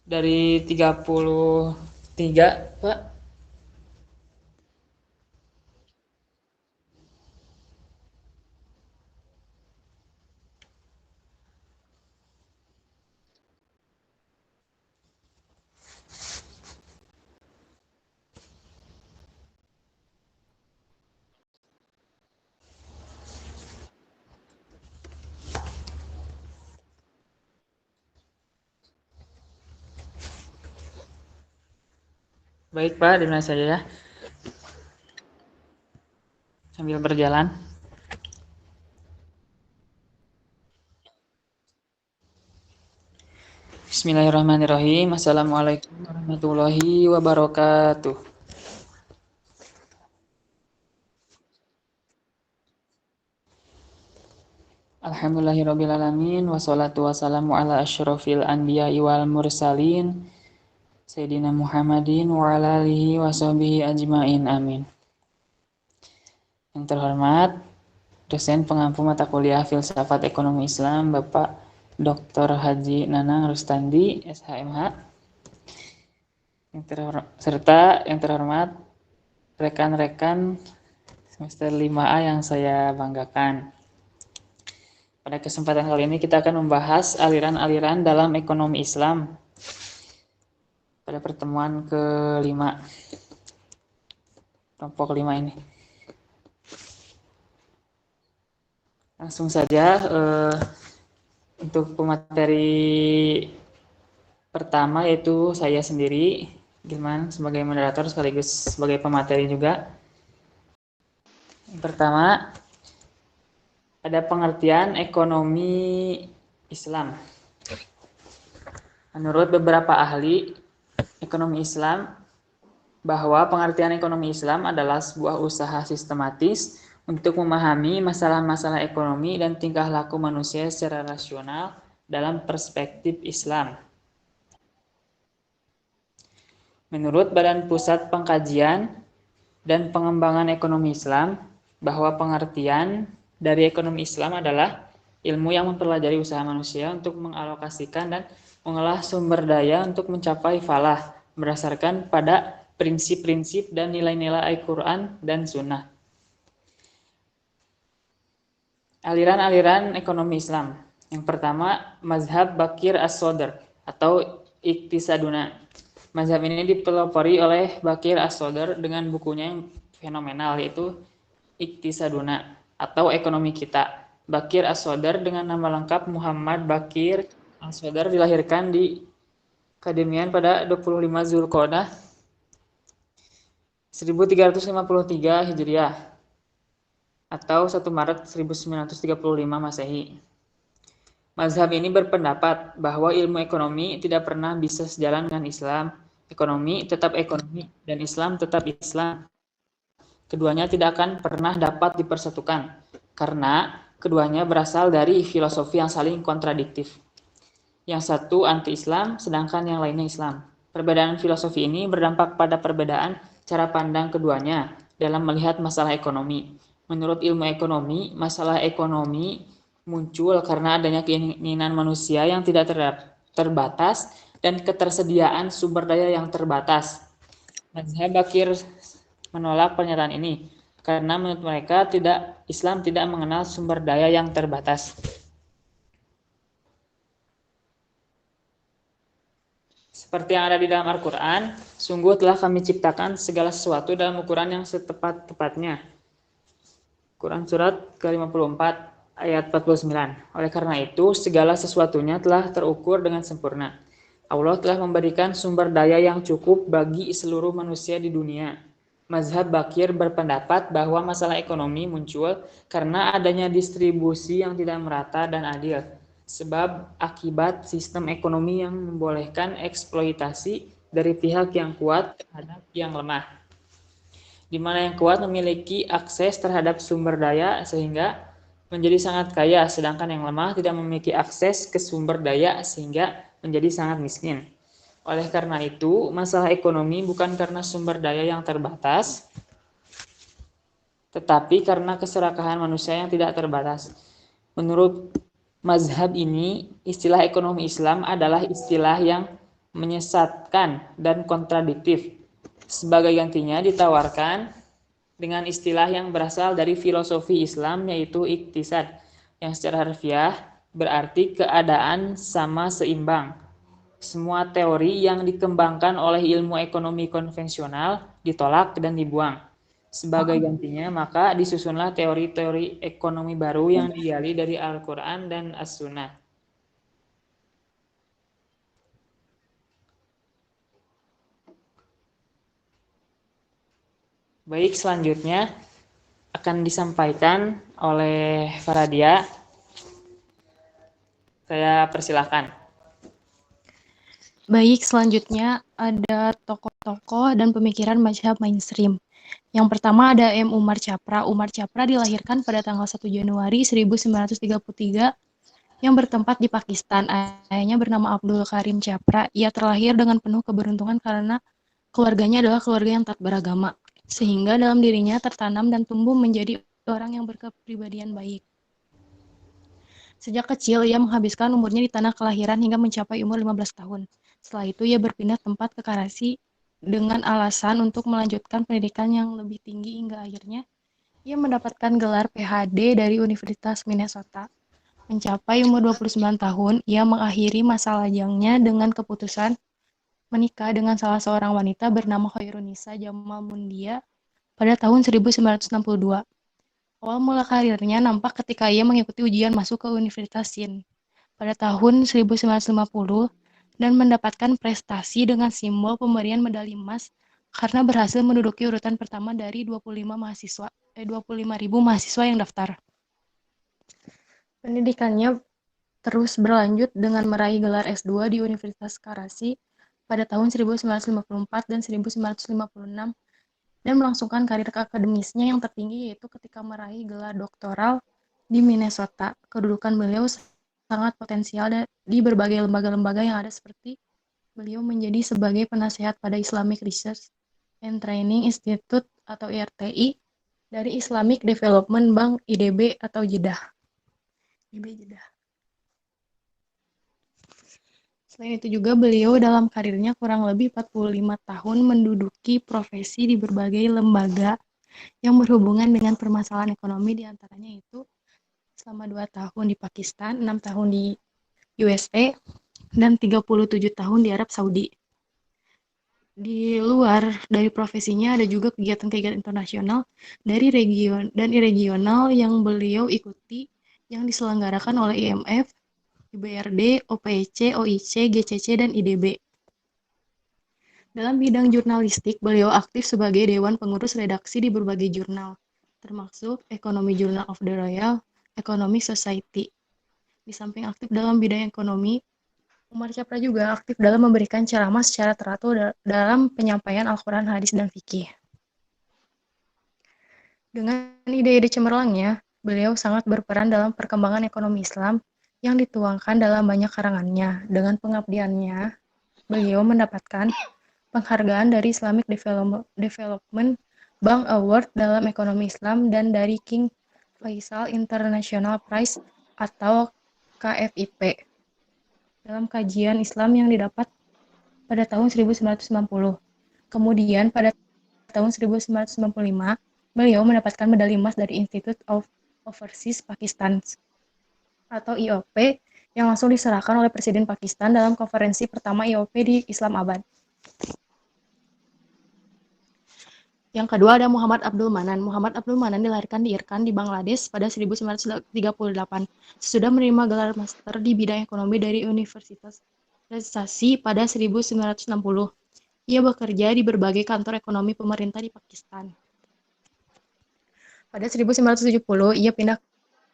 dari 33, Pak. Baik, Pak, dimulai saja ya. Sambil berjalan. Bismillahirrahmanirrahim. Assalamualaikum warahmatullahi wabarakatuh. Alhamdulillahirrabbilalamin. Wassalatu wassalamu ala asyrafil anbiya'i wal mursalin. Sayyidina Muhammadin wa ala alihi wa sahbihi ajmain. Amin. Yang terhormat, dosen pengampu mata kuliah Filsafat Ekonomi Islam, Bapak Dr. Haji Nanang Rustandi, SHMH. Serta yang terhormat, rekan-rekan semester 5A yang saya banggakan. Pada kesempatan kali ini kita akan membahas aliran-aliran dalam ekonomi Islam pada pertemuan ke-5, kelompok 5 ini. Langsung saja untuk pemateri pertama yaitu saya sendiri, Gilman, sebagai moderator sekaligus sebagai pemateri juga. Yang pertama, ada pengertian ekonomi Islam. Menurut beberapa ahli ekonomi Islam, bahwa pengertian ekonomi Islam adalah sebuah usaha sistematis untuk memahami masalah-masalah ekonomi dan tingkah laku manusia secara rasional dalam perspektif Islam. Menurut Badan Pusat Pengkajian dan Pengembangan Ekonomi Islam, bahwa pengertian dari ekonomi Islam adalah ilmu yang mempelajari usaha manusia untuk mengalokasikan dan mengolah sumber daya untuk mencapai falah berdasarkan pada prinsip-prinsip dan nilai-nilai Al-Quran dan Sunnah. Aliran-aliran ekonomi Islam. Yang pertama, Mazhab Bakir As-Sodr atau Iktisaduna. Mazhab ini dipelopori oleh Bakir As-Sodr dengan bukunya yang fenomenal, yaitu Iktisaduna atau Ekonomi Kita. Bakir As-Sodr dengan nama lengkap Muhammad Bakir As-Sodr dilahirkan di Kademian pada 25 Zulqa'dah 1353 Hijriah atau 1 Maret 1935 Masehi. Mazhab ini berpendapat bahwa ilmu ekonomi tidak pernah bisa sejalan dengan Islam. Ekonomi tetap ekonomi dan Islam tetap Islam. Keduanya tidak akan pernah dapat dipersatukan karena keduanya berasal dari filosofi yang saling kontradiktif. Yang satu anti-Islam, sedangkan yang lainnya Islam. Perbedaan filosofi ini berdampak pada perbedaan cara pandang keduanya dalam melihat masalah ekonomi. Menurut ilmu ekonomi, masalah ekonomi muncul karena adanya keinginan manusia yang tidak terbatas dan ketersediaan sumber daya yang terbatas. Mazhab Bakir menolak pernyataan ini karena menurut mereka Islam tidak mengenal sumber daya yang terbatas. Seperti yang ada di dalam Al-Quran, sungguh telah kami ciptakan segala sesuatu dalam ukuran yang setepat-tepatnya. Quran Surat ke-54 ayat 49. Oleh karena itu, segala sesuatunya telah terukur dengan sempurna. Allah telah memberikan sumber daya yang cukup bagi seluruh manusia di dunia. Mazhab Bakir berpendapat bahwa masalah ekonomi muncul karena adanya distribusi yang tidak merata dan adil. Sebab akibat sistem ekonomi yang membolehkan eksploitasi dari pihak yang kuat terhadap yang lemah, di mana yang kuat memiliki akses terhadap sumber daya sehingga menjadi sangat kaya, sedangkan yang lemah tidak memiliki akses ke sumber daya sehingga menjadi sangat miskin. Oleh karena itu, masalah ekonomi bukan karena sumber daya yang terbatas, tetapi karena keserakahan manusia yang tidak terbatas. Menurut mazhab ini, istilah ekonomi Islam adalah istilah yang menyesatkan, dan kontradiktif. Sebagai gantinya ditawarkan dengan istilah yang berasal dari filosofi Islam yaitu iktisad, yang secara harfiah berarti keadaan sama seimbang. Semua teori yang dikembangkan oleh ilmu ekonomi konvensional ditolak dan dibuang. Sebagai gantinya, maka disusunlah teori-teori ekonomi baru yang digali dari Al-Quran dan As-Sunnah. Baik, selanjutnya akan disampaikan oleh Faradia. Saya persilahkan. Baik, selanjutnya ada tokoh-tokoh dan pemikiran mazhab mainstream. Yang pertama ada M. Umar Chapra. Umar Chapra dilahirkan pada tanggal 1 Januari 1933 yang bertempat di Pakistan. Ayahnya bernama Abdul Karim Chapra. Ia terlahir dengan penuh keberuntungan karena keluarganya adalah keluarga yang taat beragama, sehingga dalam dirinya tertanam dan tumbuh menjadi orang yang berkepribadian baik. Sejak kecil, ia menghabiskan umurnya di tanah kelahiran hingga mencapai umur 15 tahun. Setelah itu, ia berpindah tempat ke Karachi dengan alasan untuk melanjutkan pendidikan yang lebih tinggi hingga akhirnya ia mendapatkan gelar PhD dari Universitas Minnesota. Mencapai umur 29 tahun, ia mengakhiri masa lajangnya dengan keputusan menikah dengan salah seorang wanita bernama Khairunisa Jamal Mundia pada tahun 1962. Awal mula karirnya nampak ketika ia mengikuti ujian masuk ke Universitas Sindh pada tahun 1950 dan mendapatkan prestasi dengan simbol pemberian medali emas karena berhasil menduduki urutan pertama dari 25.000 mahasiswa yang daftar. Pendidikannya terus berlanjut dengan meraih gelar S2 di Universitas Karachi pada tahun 1954 dan 1956 dan melangsungkan karir akademisnya yang tertinggi yaitu ketika meraih gelar doktoral di Minnesota. Kedudukan beliau sangat potensial di berbagai lembaga-lembaga yang ada seperti beliau menjadi sebagai penasehat pada Islamic Research and Training Institute atau IRTI dari Islamic Development Bank IDB atau Jeddah. Selain itu juga beliau dalam karirnya kurang lebih 45 tahun menduduki profesi di berbagai lembaga yang berhubungan dengan permasalahan ekonomi, diantaranya itu selama 2 tahun di Pakistan, 6 tahun di USA, dan 37 tahun di Arab Saudi. Di luar dari profesinya ada juga kegiatan-kegiatan internasional dari regional yang beliau ikuti yang diselenggarakan oleh IMF, IBRD, OPEC, OIC, GCC, dan IDB. Dalam bidang jurnalistik, beliau aktif sebagai Dewan Pengurus Redaksi di berbagai jurnal, termasuk Economy Journal of the Royal Economic Society. Di samping aktif dalam bidang ekonomi, Umar Chapra juga aktif dalam memberikan ceramah secara teratur dalam penyampaian Al-Quran, hadis, dan fikih. Dengan ide-ide cemerlangnya, beliau sangat berperan dalam perkembangan ekonomi Islam yang dituangkan dalam banyak karangannya. Dengan pengabdiannya, beliau mendapatkan penghargaan dari Islamic Development Bank Award dalam ekonomi Islam dan dari King Faisal International Prize atau KFIP dalam kajian Islam yang didapat pada tahun 1990. Kemudian pada tahun 1995, beliau mendapatkan medali emas dari Institute of Overseas Pakistan atau IOP yang langsung diserahkan oleh Presiden Pakistan dalam konferensi pertama IOP di Islamabad. Yang kedua ada Muhammad Abdul Manan. Muhammad Abdul Manan dilahirkan di Irkan di Bangladesh pada 1938. Sesudah menerima gelar master di bidang ekonomi dari Universitas Rajshahi pada 1960. Ia bekerja di berbagai kantor ekonomi pemerintah di Pakistan. Pada 1970, ia pindah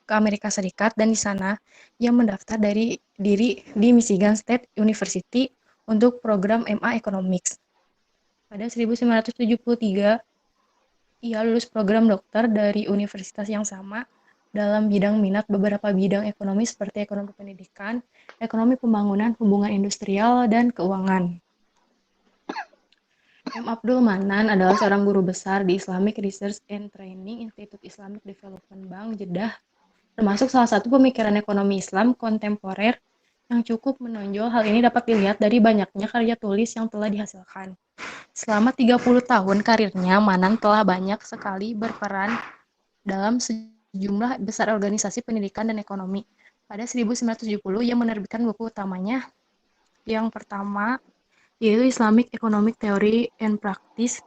ke Amerika Serikat dan di sana ia mendaftar diri di Michigan State University untuk program MA Economics. Pada 1973, ia lulus program dokter dari universitas yang sama dalam bidang minat beberapa bidang ekonomi seperti ekonomi pendidikan, ekonomi pembangunan, hubungan industrial, dan keuangan. M. Abdul Manan adalah seorang guru besar di Islamic Research and Training Institute Islamic Development Bank Jeddah, termasuk salah satu pemikiran ekonomi Islam kontemporer Yang cukup menonjol hal ini dapat dilihat dari banyaknya karya tulis yang telah dihasilkan. Selama 30 tahun karirnya, Manan telah banyak sekali berperan dalam sejumlah besar organisasi pendidikan dan ekonomi. Pada 1970, ia menerbitkan buku utamanya yang pertama, yaitu Islamic Economic Theory and Practice.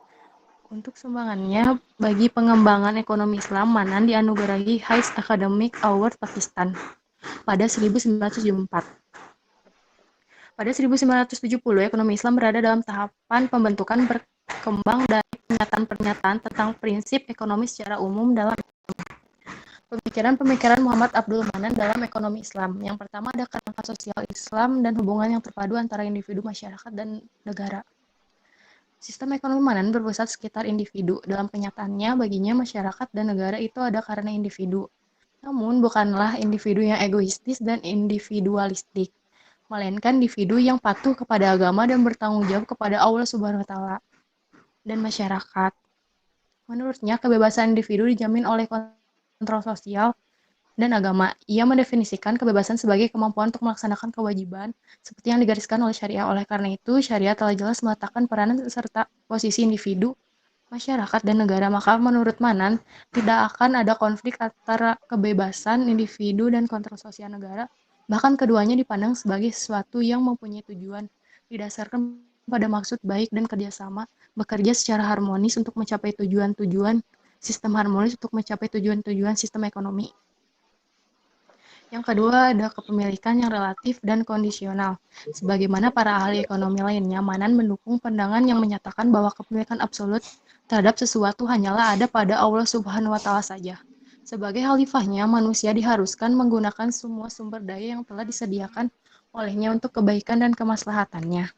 Untuk sumbangannya bagi pengembangan ekonomi Islam, Manan dianugerahi High Academic Award Pakistan pada 1974. Pada 1970, ekonomi Islam berada dalam tahapan pembentukan berkembang dari pernyataan-pernyataan tentang prinsip ekonomi secara umum dalam pemikiran-pemikiran Muhammad Abdul Manan dalam ekonomi Islam. Yang pertama ada kerangka sosial Islam dan hubungan yang terpadu antara individu, masyarakat, dan negara. Sistem ekonomi Manan berpusat sekitar individu. Dalam kenyataannya, baginya masyarakat dan negara itu ada karena individu. Namun, bukanlah individu yang egoistis dan individualistik, melainkan individu yang patuh kepada agama dan bertanggung jawab kepada Allah Subhanahu wa taala dan masyarakat. Menurutnya, kebebasan individu dijamin oleh kontrol sosial dan agama. Ia mendefinisikan kebebasan sebagai kemampuan untuk melaksanakan kewajiban seperti yang digariskan oleh syariah. Oleh karena itu, syariah telah jelas meletakkan peranan serta posisi individu, masyarakat, dan negara. Maka menurut Manan, tidak akan ada konflik antara kebebasan individu dan kontrol sosial negara. Bahkan keduanya dipandang sebagai sesuatu yang mempunyai tujuan, didasarkan pada maksud baik dan kerjasama, bekerja secara harmonis untuk mencapai tujuan-tujuan sistem harmonis untuk mencapai tujuan-tujuan sistem ekonomi. Yang kedua ada kepemilikan yang relatif dan kondisional. Sebagaimana para ahli ekonomi lainnya, Manan mendukung pandangan yang menyatakan bahwa kepemilikan absolut terhadap sesuatu hanyalah ada pada Allah Subhanahu wa taala saja. Sebagai khalifahnya, manusia diharuskan menggunakan semua sumber daya yang telah disediakan olehnya untuk kebaikan dan kemaslahatannya.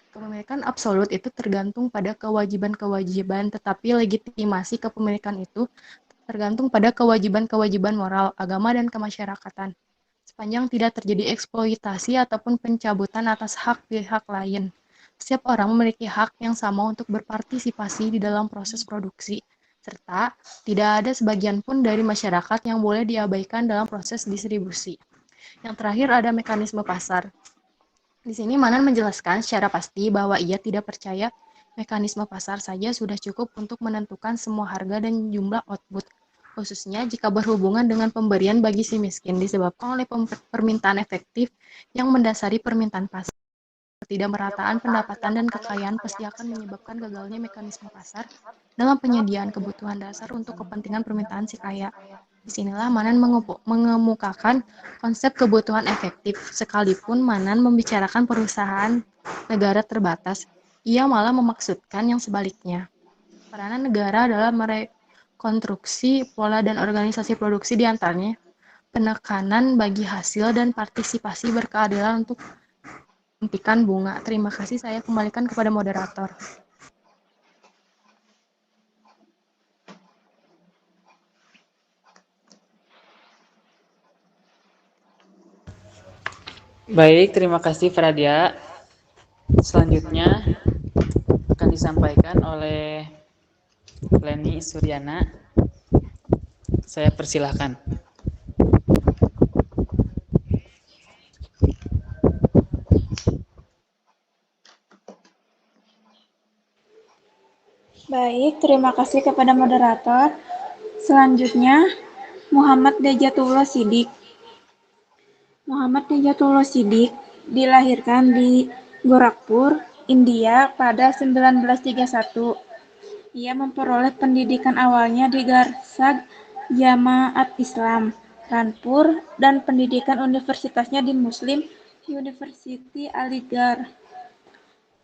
Kepemilikan absolut itu tergantung pada kewajiban-kewajiban, tetapi legitimasi kepemilikan itu tergantung pada kewajiban-kewajiban moral, agama, dan kemasyarakatan. Sepanjang tidak terjadi eksploitasi ataupun pencabutan atas hak pihak lain. Setiap orang memiliki hak yang sama untuk berpartisipasi di dalam proses produksi, serta tidak ada sebagian pun dari masyarakat yang boleh diabaikan dalam proses distribusi. Yang terakhir ada mekanisme pasar. Di sini Manan menjelaskan secara pasti bahwa ia tidak percaya mekanisme pasar saja sudah cukup untuk menentukan semua harga dan jumlah output, khususnya jika berhubungan dengan pemberian bagi si miskin, disebabkan oleh permintaan efektif yang mendasari permintaan pasar. Ketidakmerataan pendapatan dan kekayaan pasti akan menyebabkan gagalnya mekanisme pasar dalam penyediaan kebutuhan dasar untuk kepentingan permintaan si kaya. Disinilah Manan mengemukakan konsep kebutuhan efektif. Sekalipun Manan membicarakan perusahaan negara terbatas, ia malah memaksudkan yang sebaliknya. Peranan negara adalah merekonstruksi pola dan organisasi produksi di antaranya penekanan bagi hasil dan partisipasi berkeadilan untuk hentikan bunga. Terima kasih, saya kembalikan kepada moderator. Baik, terima kasih Fradia. Selanjutnya akan disampaikan oleh Leni Suryana. Saya persilahkan. Baik, terima kasih kepada moderator. Selanjutnya, Muhammad Dejatullah Sidik. Muhammad Dejatullah Sidik dilahirkan di Gorakhpur, India pada 1931. Ia memperoleh pendidikan awalnya di Garsag Jamaat Islam, Kanpur, dan pendidikan universitasnya di Muslim University Aligarh.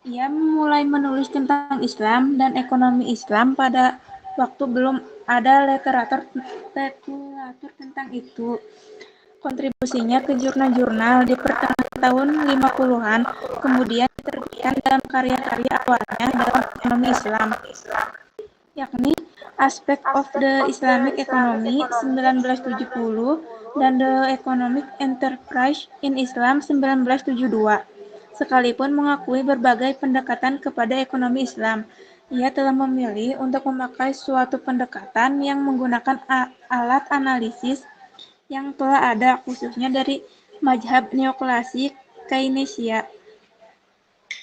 Ia mulai menulis tentang Islam dan ekonomi Islam pada waktu belum ada literatur tentang itu. Kontribusinya ke jurnal-jurnal di pertengahan tahun 50-an kemudian diterbitkan dalam karya-karya awalnya dalam ekonomi Islam, yakni Aspect of the Islamic Economy 1970 dan The Economic Enterprise in Islam 1972. Sekalipun mengakui berbagai pendekatan kepada ekonomi Islam, ia telah memilih untuk memakai suatu pendekatan yang menggunakan alat analisis yang telah ada, khususnya dari mazhab neoklasik Kainesia,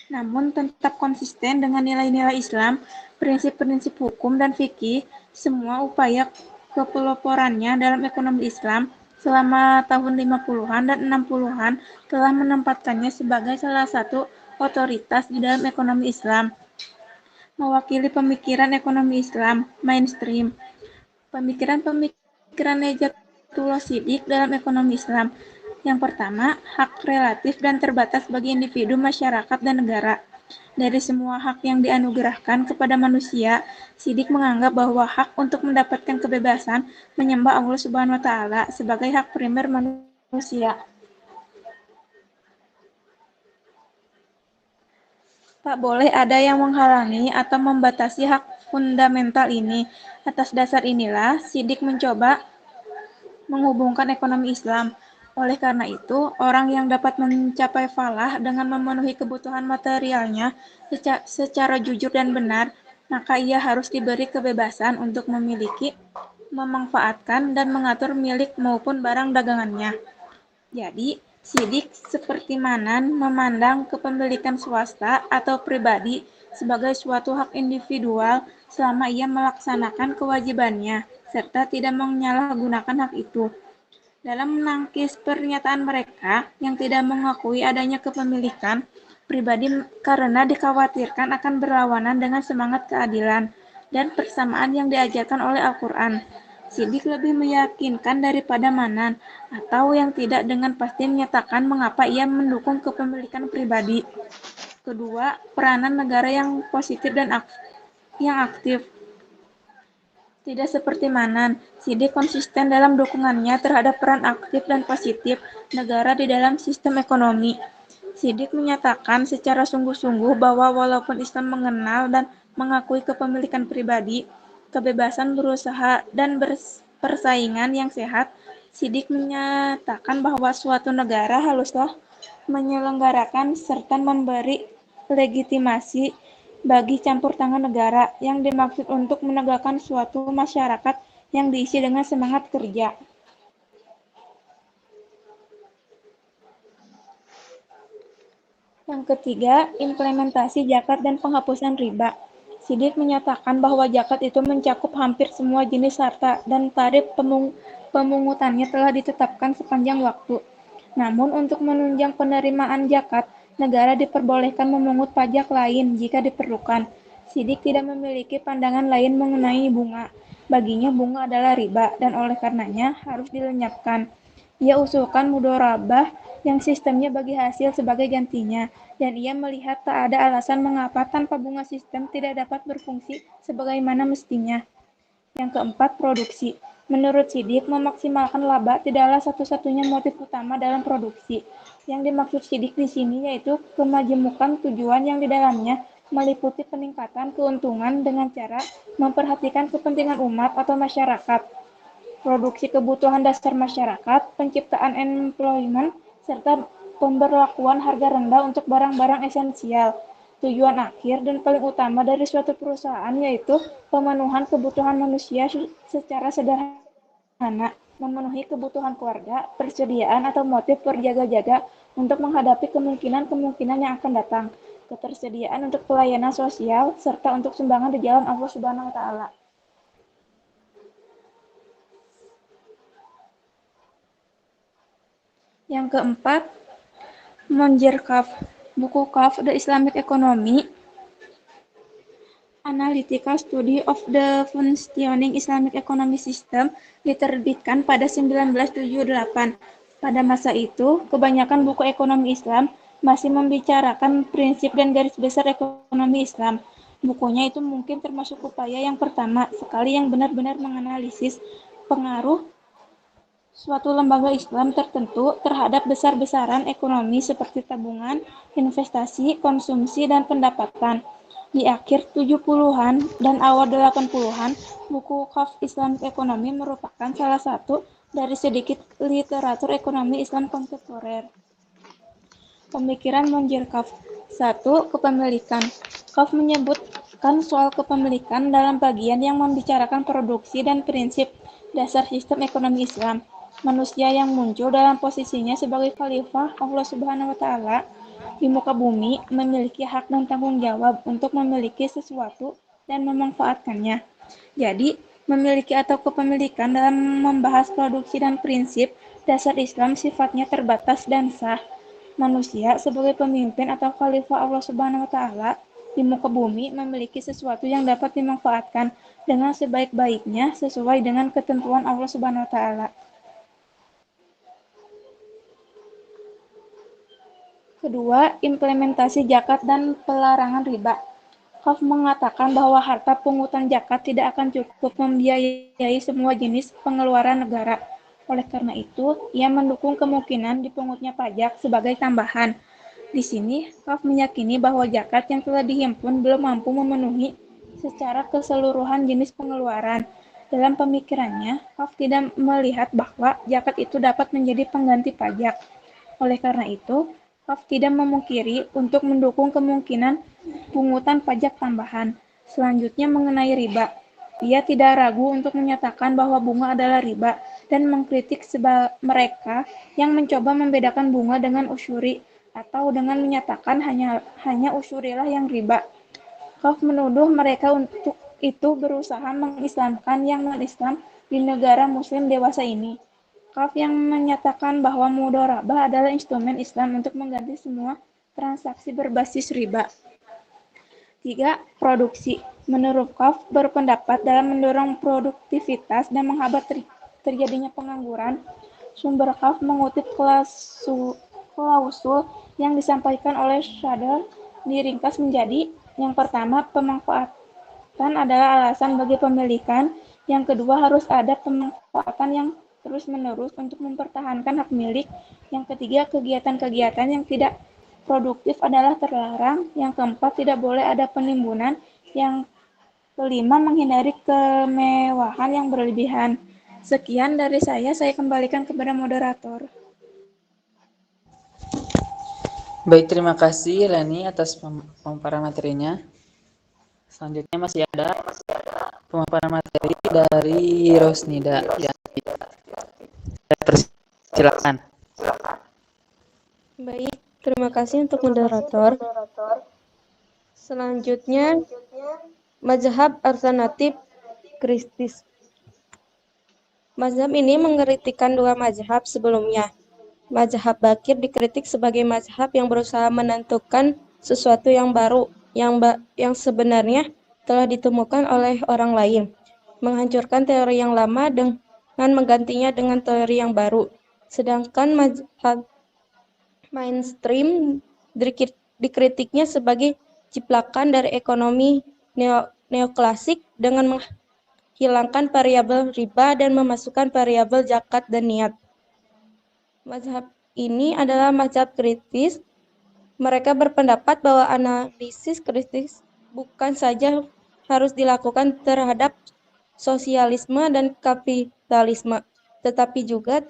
namun tetap konsisten dengan nilai-nilai Islam, prinsip-prinsip hukum dan fikih. Semua upaya kepeloporannya dalam ekonomi Islam selama tahun 50-an dan 60-an telah menempatkannya sebagai salah satu otoritas di dalam ekonomi Islam, mewakili pemikiran ekonomi Islam mainstream. Pemikiran-pemikiran Najatullah Shiddiq dalam ekonomi Islam. Yang pertama, hak relatif dan terbatas bagi individu, masyarakat, dan negara. Dari semua hak yang dianugerahkan kepada manusia, Shiddiq menganggap bahwa hak untuk mendapatkan kebebasan menyembah Allah Subhanahu wa Ta'ala sebagai hak primer manusia. Tak boleh ada yang menghalangi atau membatasi hak fundamental ini. Atas dasar inilah, Shiddiq mencoba menghubungkan ekonomi Islam. Oleh karena itu, orang yang dapat mencapai falah dengan memenuhi kebutuhan materialnya secara jujur dan benar, maka ia harus diberi kebebasan untuk memiliki, memanfaatkan, dan mengatur milik maupun barang dagangannya. Jadi, Shiddiq seperti Manan memandang kepemilikan swasta atau pribadi sebagai suatu hak individual selama ia melaksanakan kewajibannya, serta tidak menyalahgunakan hak itu. Dalam menangkis pernyataan mereka yang tidak mengakui adanya kepemilikan pribadi karena dikhawatirkan akan berlawanan dengan semangat keadilan dan persamaan yang diajarkan oleh Al-Quran, Shiddiq lebih meyakinkan daripada Manan, atau yang tidak dengan pasti menyatakan mengapa ia mendukung kepemilikan pribadi. Kedua, peranan negara yang positif dan yang aktif. Tidak seperti Manan, Shiddiq konsisten dalam dukungannya terhadap peran aktif dan positif negara di dalam sistem ekonomi. Shiddiq menyatakan secara sungguh-sungguh bahwa walaupun Islam mengenal dan mengakui kepemilikan pribadi, kebebasan berusaha, dan persaingan yang sehat, Shiddiq menyatakan bahwa suatu negara haruslah menyelenggarakan serta memberi legitimasi bagi campur tangan negara yang dimaksud untuk menegakkan suatu masyarakat yang diisi dengan semangat kerja. Yang ketiga, implementasi zakat dan penghapusan riba. Shiddiq menyatakan bahwa zakat itu mencakup hampir semua jenis harta dan tarif pemungutannya telah ditetapkan sepanjang waktu. Namun, untuk menunjang penerimaan zakat, negara diperbolehkan memungut pajak lain jika diperlukan. Shiddiq tidak memiliki pandangan lain mengenai bunga. Baginya bunga adalah riba dan oleh karenanya harus dilenyapkan. Ia usulkan mudorabah yang sistemnya bagi hasil sebagai gantinya, dan ia melihat tak ada alasan mengapa tanpa bunga sistem tidak dapat berfungsi sebagaimana mestinya. Yang keempat, produksi. Menurut Shiddiq, memaksimalkan laba tidaklah satu-satunya motif utama dalam produksi. Yang dimaksud Shiddiq di sini yaitu kemajemukan tujuan yang di dalamnya meliputi peningkatan keuntungan dengan cara memperhatikan kepentingan umat atau masyarakat, produksi kebutuhan dasar masyarakat, penciptaan employment, serta pemberlakuan harga rendah untuk barang-barang esensial. Tujuan akhir dan paling utama dari suatu perusahaan yaitu pemenuhan kebutuhan manusia secara sederhana, memenuhi kebutuhan keluarga, persediaan atau motif berjaga-jaga untuk menghadapi kemungkinan-kemungkinan yang akan datang, ketersediaan untuk pelayanan sosial, serta untuk sumbangan di jalan Allah Subhanahu wa Ta'ala. Yang keempat, Monjerkaf, buku Kaf The Islamic Economy, Analytical Study of the Functioning Islamic Economic System, diterbitkan pada 1978. Pada masa itu, kebanyakan buku ekonomi Islam masih membicarakan prinsip dan garis besar ekonomi Islam. Bukunya itu mungkin termasuk upaya yang pertama sekali yang benar-benar menganalisis pengaruh suatu lembaga Islam tertentu terhadap besar-besaran ekonomi seperti tabungan, investasi, konsumsi, dan pendapatan. Di akhir 70-an dan awal 80-an, buku Kaf Islamic Economy merupakan salah satu dari sedikit literatur ekonomi Islam kontemporer. Pemikiran Monjerkaf. 1. Kepemilikan. Kaf menyebutkan soal kepemilikan dalam bagian yang membicarakan produksi dan prinsip dasar sistem ekonomi Islam. manusia yang muncul dalam posisinya sebagai khalifah Allah Subhanahu wa taala di muka bumi memiliki hak dan tanggung jawab untuk memiliki sesuatu dan memanfaatkannya. Jadi, memiliki atau kepemilikan dalam membahas produksi dan prinsip dasar Islam sifatnya terbatas dan sah. Manusia sebagai pemimpin atau khalifah Allah Subhanahu wa taala di muka bumi memiliki sesuatu yang dapat dimanfaatkan dengan sebaik-baiknya sesuai dengan ketentuan Allah Subhanahu wa taala. Kedua, implementasi zakat dan pelarangan riba. Hoff mengatakan bahwa harta pungutan zakat tidak akan cukup membiayai semua jenis pengeluaran negara. Oleh karena itu, ia mendukung kemungkinan dipungutnya pajak sebagai tambahan. Di sini, Hoff meyakini bahwa zakat yang telah dihimpun belum mampu memenuhi secara keseluruhan jenis pengeluaran. Dalam pemikirannya, Hoff tidak melihat bahwa zakat itu dapat menjadi pengganti pajak. Oleh karena itu, Hoff tidak memungkiri untuk mendukung kemungkinan pungutan pajak tambahan. Selanjutnya mengenai riba. Ia tidak ragu untuk menyatakan bahwa bunga adalah riba dan mengkritik mereka yang mencoba membedakan bunga dengan usyuri atau dengan menyatakan hanya usyurilah yang riba. Hoff menuduh mereka untuk itu berusaha mengislamkan yang non-Islam di negara Muslim dewasa ini. Hoff yang menyatakan bahwa mudharabah adalah instrumen Islam untuk mengganti semua transaksi berbasis riba. 3. Produksi. Menurut Hoff berpendapat dalam mendorong produktivitas dan menghambat terjadinya pengangguran. Sumber Hoff mengutip klausul yang disampaikan oleh Schrader diringkas menjadi: yang pertama, pemanfaatan adalah alasan bagi pemilikan. Yang kedua, harus ada pemanfaatan yang terus-menerus untuk mempertahankan hak milik. Yang ketiga, kegiatan-kegiatan yang tidak produktif adalah terlarang. Yang keempat, tidak boleh ada penimbunan. Yang kelima, menghindari kemewahan yang berlebihan. Sekian dari saya kembalikan kepada moderator. Baik, terima kasih Leni atas pemaparan materinya. Selanjutnya masih ada pemaparan materi dari Rosnida. Ya, silakan. Baik, terima kasih untuk moderator. Selanjutnya, mazhab alternatif kritis. Mazhab ini mengkritikkan dua mazhab sebelumnya. Mazhab Bakir dikritik sebagai mazhab yang berusaha menentukan sesuatu yang baru, yang sebenarnya telah ditemukan oleh orang lain, menghancurkan teori yang lama dengan menggantinya dengan teori yang baru. Sedangkan mazhab mainstream dikritiknya sebagai ciplakan dari ekonomi neoklasik dengan menghilangkan variabel riba dan memasukkan variabel zakat dan niat. Mazhab ini adalah mazhab kritis. Mereka berpendapat bahwa analisis kritis bukan saja harus dilakukan terhadap sosialisme dan kapitalisme, tetapi juga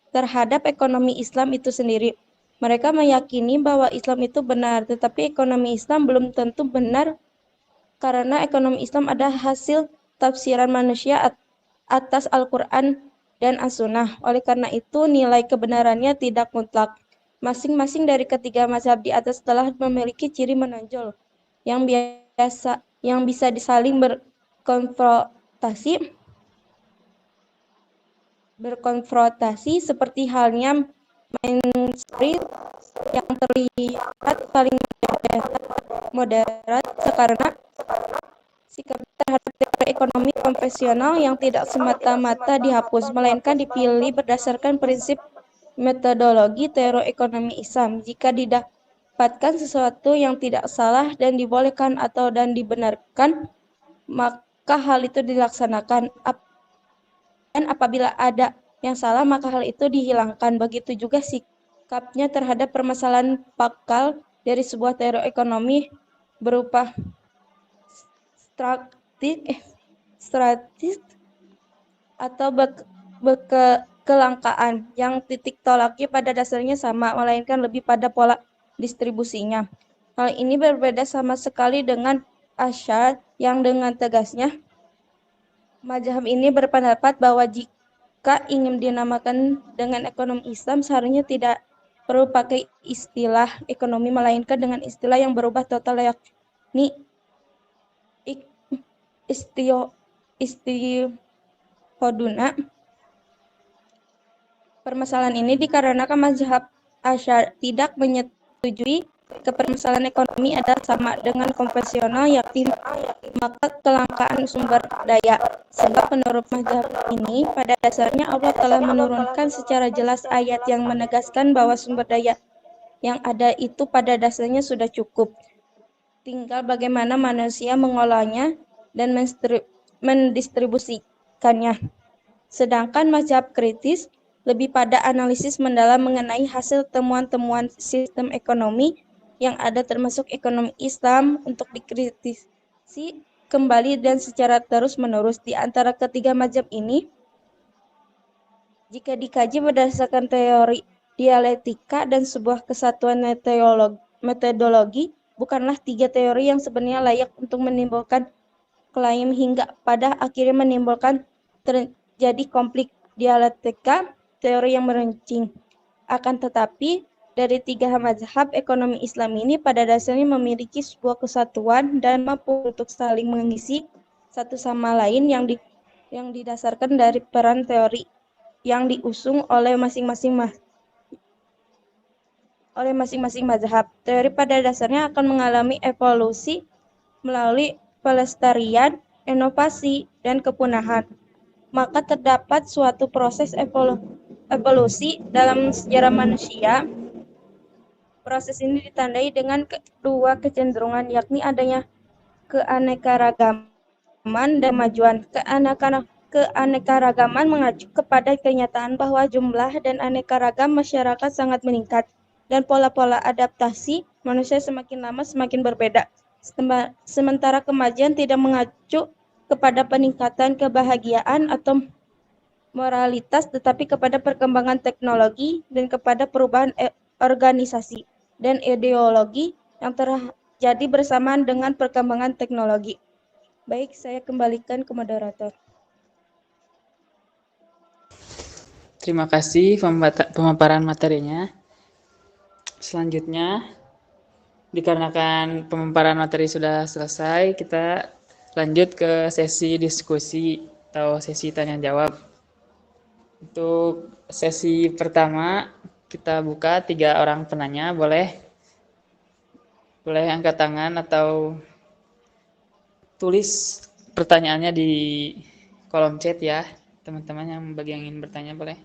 terhadap ekonomi Islam itu sendiri. Mereka meyakini bahwa Islam itu benar, tetapi ekonomi Islam belum tentu benar karena ekonomi Islam adalah hasil tafsiran manusia atas Al-Quran dan As-Sunnah. Oleh karena itu, nilai kebenarannya tidak mutlak. Masing-masing dari ketiga mazhab di atas telah memiliki ciri menonjol yang bisa disaling berkonfrontasi seperti halnya mainstream yang terlihat paling moderat karena sikap terhadap teori ekonomi konvensional yang tidak semata-mata dihapus, melainkan dipilih berdasarkan prinsip metodologi teori ekonomi Islam. Jika didapatkan sesuatu yang tidak salah dan dibolehkan dan dibenarkan, maka hal itu dilaksanakan. Dan apabila ada yang salah, maka hal itu dihilangkan. Begitu juga sikapnya terhadap permasalahan pakal dari sebuah teori ekonomi berupa statistik atau kelangkaan yang titik tolaknya pada dasarnya sama, melainkan lebih pada pola distribusinya. Hal ini berbeda sama sekali dengan Asy'ari yang dengan tegasnya mazhab ini berpendapat bahwa jika ingin dinamakan dengan ekonomi Islam, seharusnya tidak perlu pakai istilah ekonomi, melainkan dengan istilah yang berubah total, yakni istio istihoduna. Permasalahan ini dikarenakan mazhab Asy'ari tidak menyetujui kepermasalahan ekonomi adalah sama dengan konvensional, yakni maka kelangkaan sumber daya. Sebab menurut mazhab ini, pada dasarnya Allah telah menurunkan secara jelas ayat yang menegaskan bahwa sumber daya yang ada itu pada dasarnya sudah cukup. Tinggal bagaimana manusia mengolahnya dan mendistribusikannya. Sedangkan mazhab kritis lebih pada analisis mendalam mengenai hasil temuan-temuan sistem ekonomi yang ada termasuk ekonomi Islam untuk dikritisi kembali dan secara terus-menerus. Di antara ketiga mazhab ini, jika dikaji berdasarkan teori dialektika dan sebuah kesatuan metodologi, bukanlah tiga teori yang sebenarnya layak untuk menimbulkan klaim hingga pada akhirnya menimbulkan terjadi konflik dialektika teori yang meruncing. Akan tetapi, dari tiga mazhab ekonomi Islam ini pada dasarnya memiliki sebuah kesatuan dan mampu untuk saling mengisi satu sama lain yang didasarkan dari peran teori yang diusung oleh masing-masing mazhab. Teori pada dasarnya akan mengalami evolusi melalui pelestarian, inovasi, dan kepunahan. Maka terdapat suatu proses evolusi dalam sejarah manusia. Proses ini ditandai dengan dua kecenderungan, yakni adanya keanekaragaman dan kemajuan. Keanekaragaman mengacu kepada kenyataan bahwa jumlah dan aneka ragam masyarakat sangat meningkat dan pola-pola adaptasi manusia semakin lama semakin berbeda. Sementara kemajuan tidak mengacu kepada peningkatan kebahagiaan atau moralitas, tetapi kepada perkembangan teknologi dan kepada perubahan organisasi dan ideologi yang terjadi bersamaan dengan perkembangan teknologi. Baik, saya kembalikan ke moderator. Terima kasih pemaparan materinya. Selanjutnya, dikarenakan pemaparan materi sudah selesai, kita lanjut ke sesi diskusi atau sesi tanya jawab. Untuk sesi pertama, kita buka 3 orang penanya, boleh angkat tangan atau tulis pertanyaannya di kolom chat ya. Teman-teman yang bagi yang ingin bertanya boleh.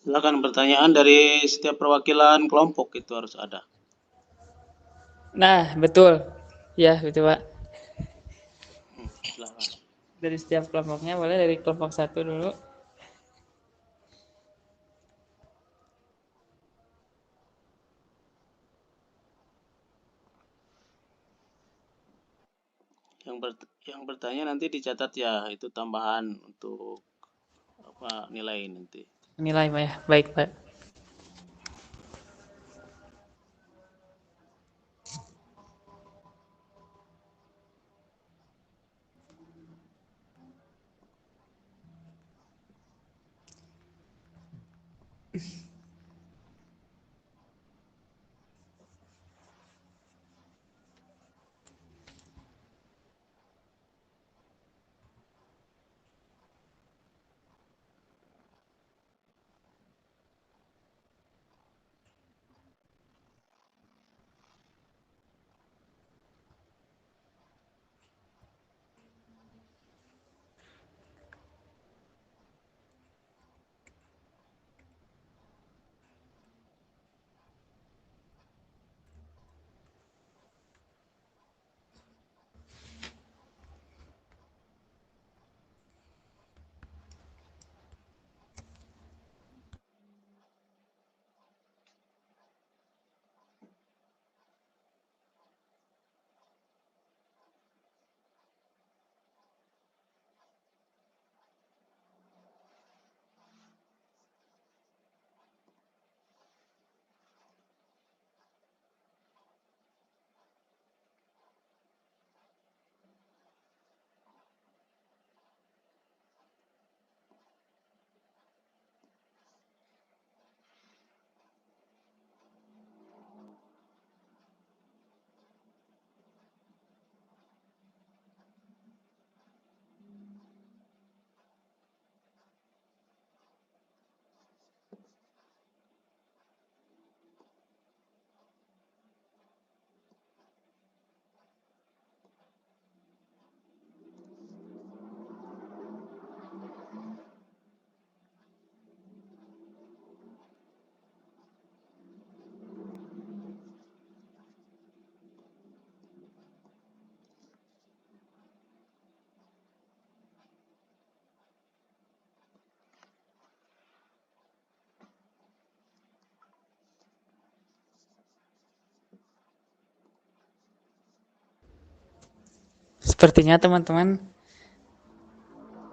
Silakan, pertanyaan dari setiap perwakilan kelompok itu harus ada. Nah, betul. Ya, betul Pak. Silakan. Dari setiap kelompoknya, boleh dari kelompok 1 dulu. Yang bertanya nanti dicatat ya, itu tambahan untuk nilai nanti. Nilai Pak ya. Baik Pak. Sepertinya teman-teman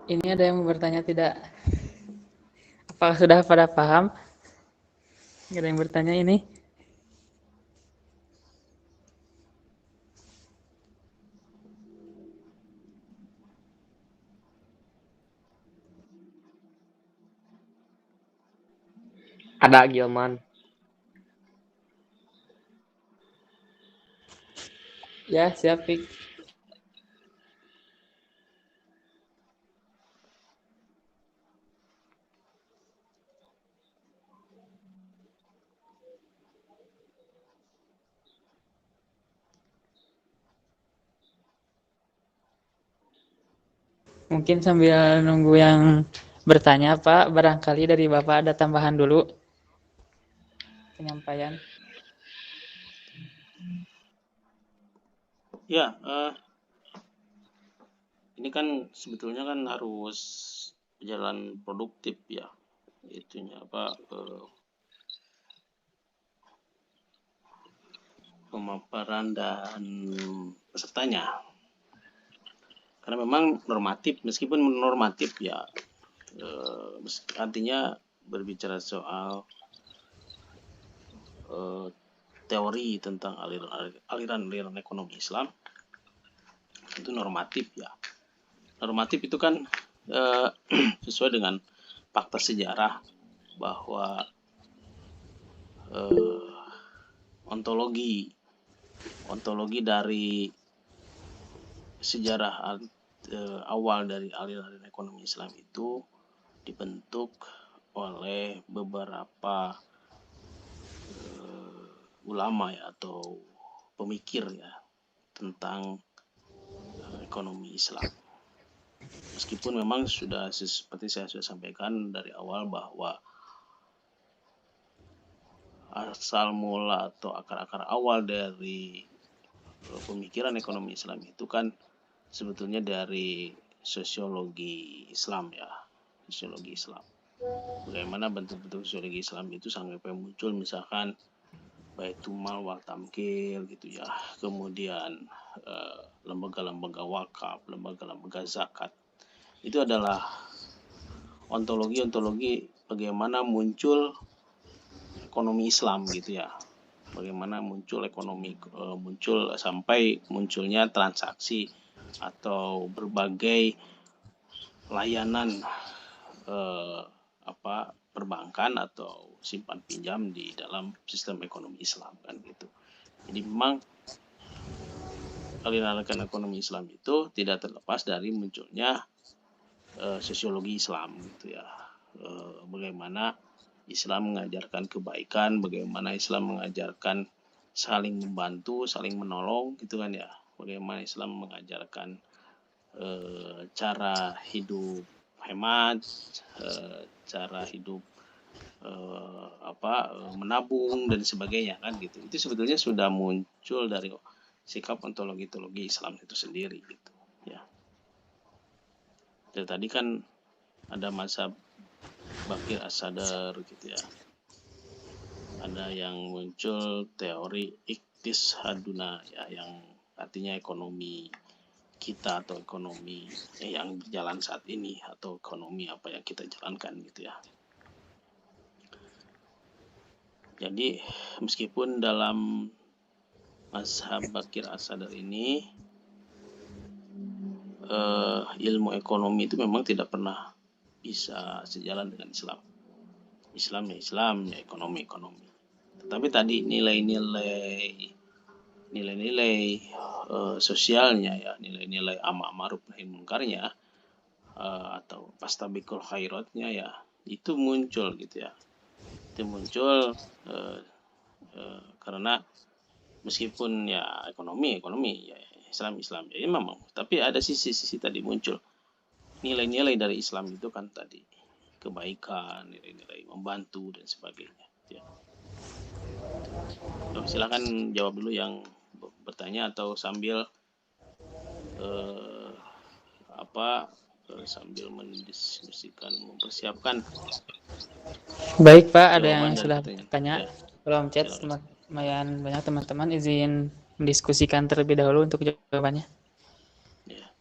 ini ada yang bertanya tidak? Apakah sudah pada paham? Ada yang bertanya ini? Ada Gilman. Ya, siap, Pik. Mungkin sambil nunggu yang bertanya, Pak, barangkali dari Bapak ada tambahan dulu penyampaian. Ya, ini kan sebetulnya kan harus berjalan produktif ya, itunya apa pemaparan dan pesertanya. Karena memang normatif, meskipun normatif ya, artinya berbicara soal teori tentang aliran ekonomi Islam itu normatif ya. Normatif itu kan sesuai dengan fakta sejarah bahwa ontologi dari sejarah awal dari aliran ekonomi Islam itu dibentuk oleh beberapa ulama ya atau pemikir ya tentang ekonomi Islam. Meskipun memang sudah seperti saya sudah sampaikan dari awal bahwa asal mula atau akar-akar awal dari pemikiran ekonomi Islam itu kan sebetulnya dari sosiologi Islam ya, sosiologi Islam. Bagaimana bentuk-bentuk sosiologi Islam itu sampai muncul misalkan Baitul Mal wal Tamkil gitu ya, kemudian lembaga-lembaga wakaf, lembaga-lembaga zakat. Itu adalah ontologi bagaimana muncul ekonomi Islam gitu ya. Bagaimana muncul ekonomi muncul sampai munculnya transaksi atau berbagai layanan perbankan atau simpan pinjam di dalam sistem ekonomi Islam kan gitu. Jadi memang aliran ekonomi Islam itu tidak terlepas dari munculnya sosiologi Islam gitu ya. Bagaimana Islam mengajarkan kebaikan, bagaimana Islam mengajarkan saling membantu, saling menolong gitu kan ya. Bagaimana Islam mengajarkan cara hidup hemat, cara hidup menabung dan sebagainya kan gitu. Itu sebetulnya sudah muncul dari sikap ontologi Islam itu sendiri gitu ya. Dari tadi kan ada mazhab Bakir As-Sadr gitu ya. Ada yang muncul teori iktisaduna ya, yang artinya ekonomi kita atau ekonomi yang berjalan saat ini atau ekonomi apa yang kita jalankan gitu ya. Jadi meskipun dalam mazhab Bakir As-Sadr ini ilmu ekonomi itu memang tidak pernah bisa sejalan dengan Islam. Islam ya ekonomi. Tetapi tadi nilai-nilai sosialnya ya, nilai-nilai amar ma'ruf nahi munkarnya atau fastabiqul khairatnya ya, itu muncul gitu ya. Itu muncul karena meskipun ya ekonomi ya Islam ya memang, tapi ada sisi tadi muncul nilai-nilai dari Islam itu kan tadi kebaikan, nilai-nilai membantu dan sebagainya ya. Silakan jawab dulu yang bertanya atau sambil sambil mendiskusikan, mempersiapkan. Baik Pak, ada yang Jawaban sudah dari bertanya ya. kolom chat, Silakan. lumayan banyak teman-teman, izin mendiskusikan terlebih dahulu untuk jawabannya. Ya.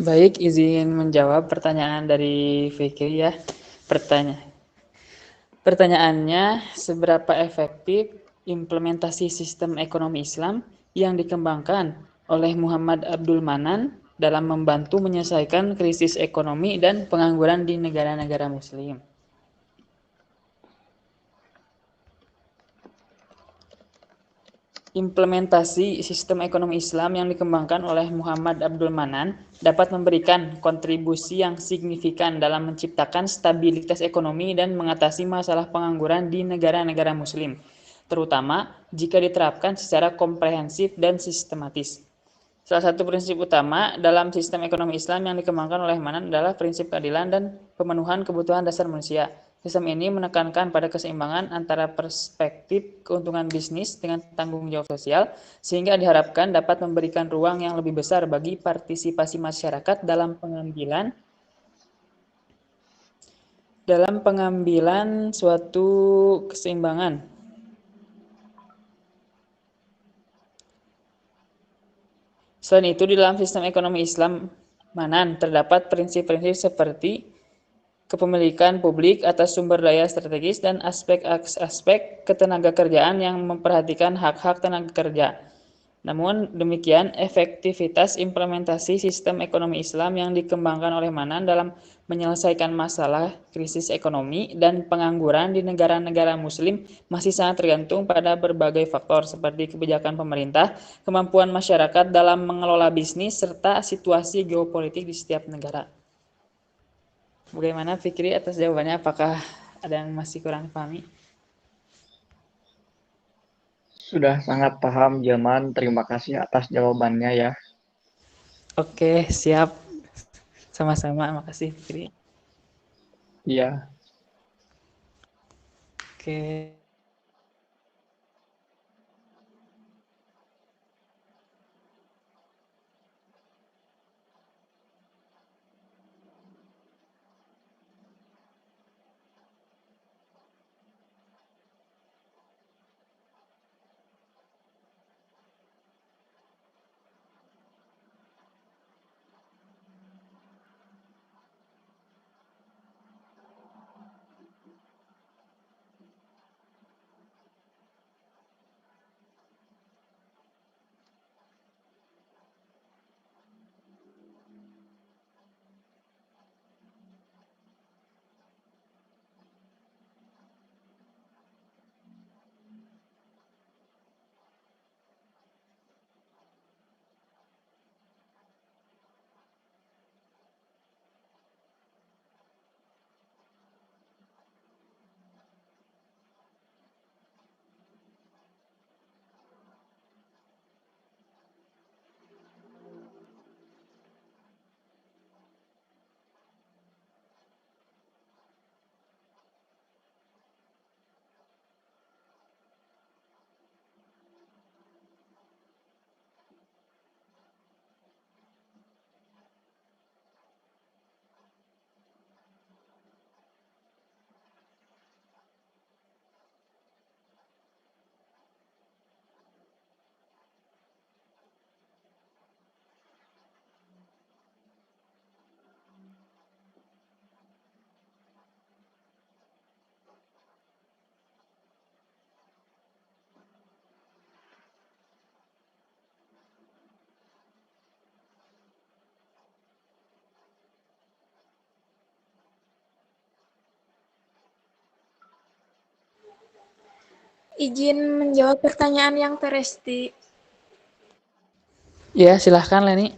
Baik, izin menjawab pertanyaan dari Fikri ya. Pertanyaannya, seberapa efektif implementasi sistem ekonomi Islam yang dikembangkan oleh Muhammad Abdul Manan dalam membantu menyelesaikan krisis ekonomi dan pengangguran di negara-negara Muslim? Implementasi sistem ekonomi Islam yang dikembangkan oleh Muhammad Abdul Manan dapat memberikan kontribusi yang signifikan dalam menciptakan stabilitas ekonomi dan mengatasi masalah pengangguran di negara-negara Muslim, terutama jika diterapkan secara komprehensif dan sistematis. Salah satu prinsip utama dalam sistem ekonomi Islam yang dikembangkan oleh Manan adalah prinsip keadilan dan pemenuhan kebutuhan dasar manusia. Sistem ini menekankan pada keseimbangan antara perspektif keuntungan bisnis dengan tanggung jawab sosial, sehingga diharapkan dapat memberikan ruang yang lebih besar bagi partisipasi masyarakat dalam pengambilan suatu keseimbangan. Selain itu, di dalam sistem ekonomi Islam Manan terdapat prinsip-prinsip seperti kepemilikan publik atas sumber daya strategis dan aspek-aspek ketenagakerjaan yang memperhatikan hak-hak tenaga kerja. Namun demikian, efektivitas implementasi sistem ekonomi Islam yang dikembangkan oleh Manan dalam menyelesaikan masalah krisis ekonomi dan pengangguran di negara-negara Muslim masih sangat tergantung pada berbagai faktor seperti kebijakan pemerintah, kemampuan masyarakat dalam mengelola bisnis, serta situasi geopolitik di setiap negara. Bagaimana Fikri atas jawabannya? Apakah ada yang masih kurang pahami? Sudah sangat paham, Gilman. Terima kasih atas jawabannya ya. Oke, siap. Sama-sama, makasih Fikri. Iya. Oke. Izin menjawab pertanyaan yang teresti. Ya, silahkan Leni.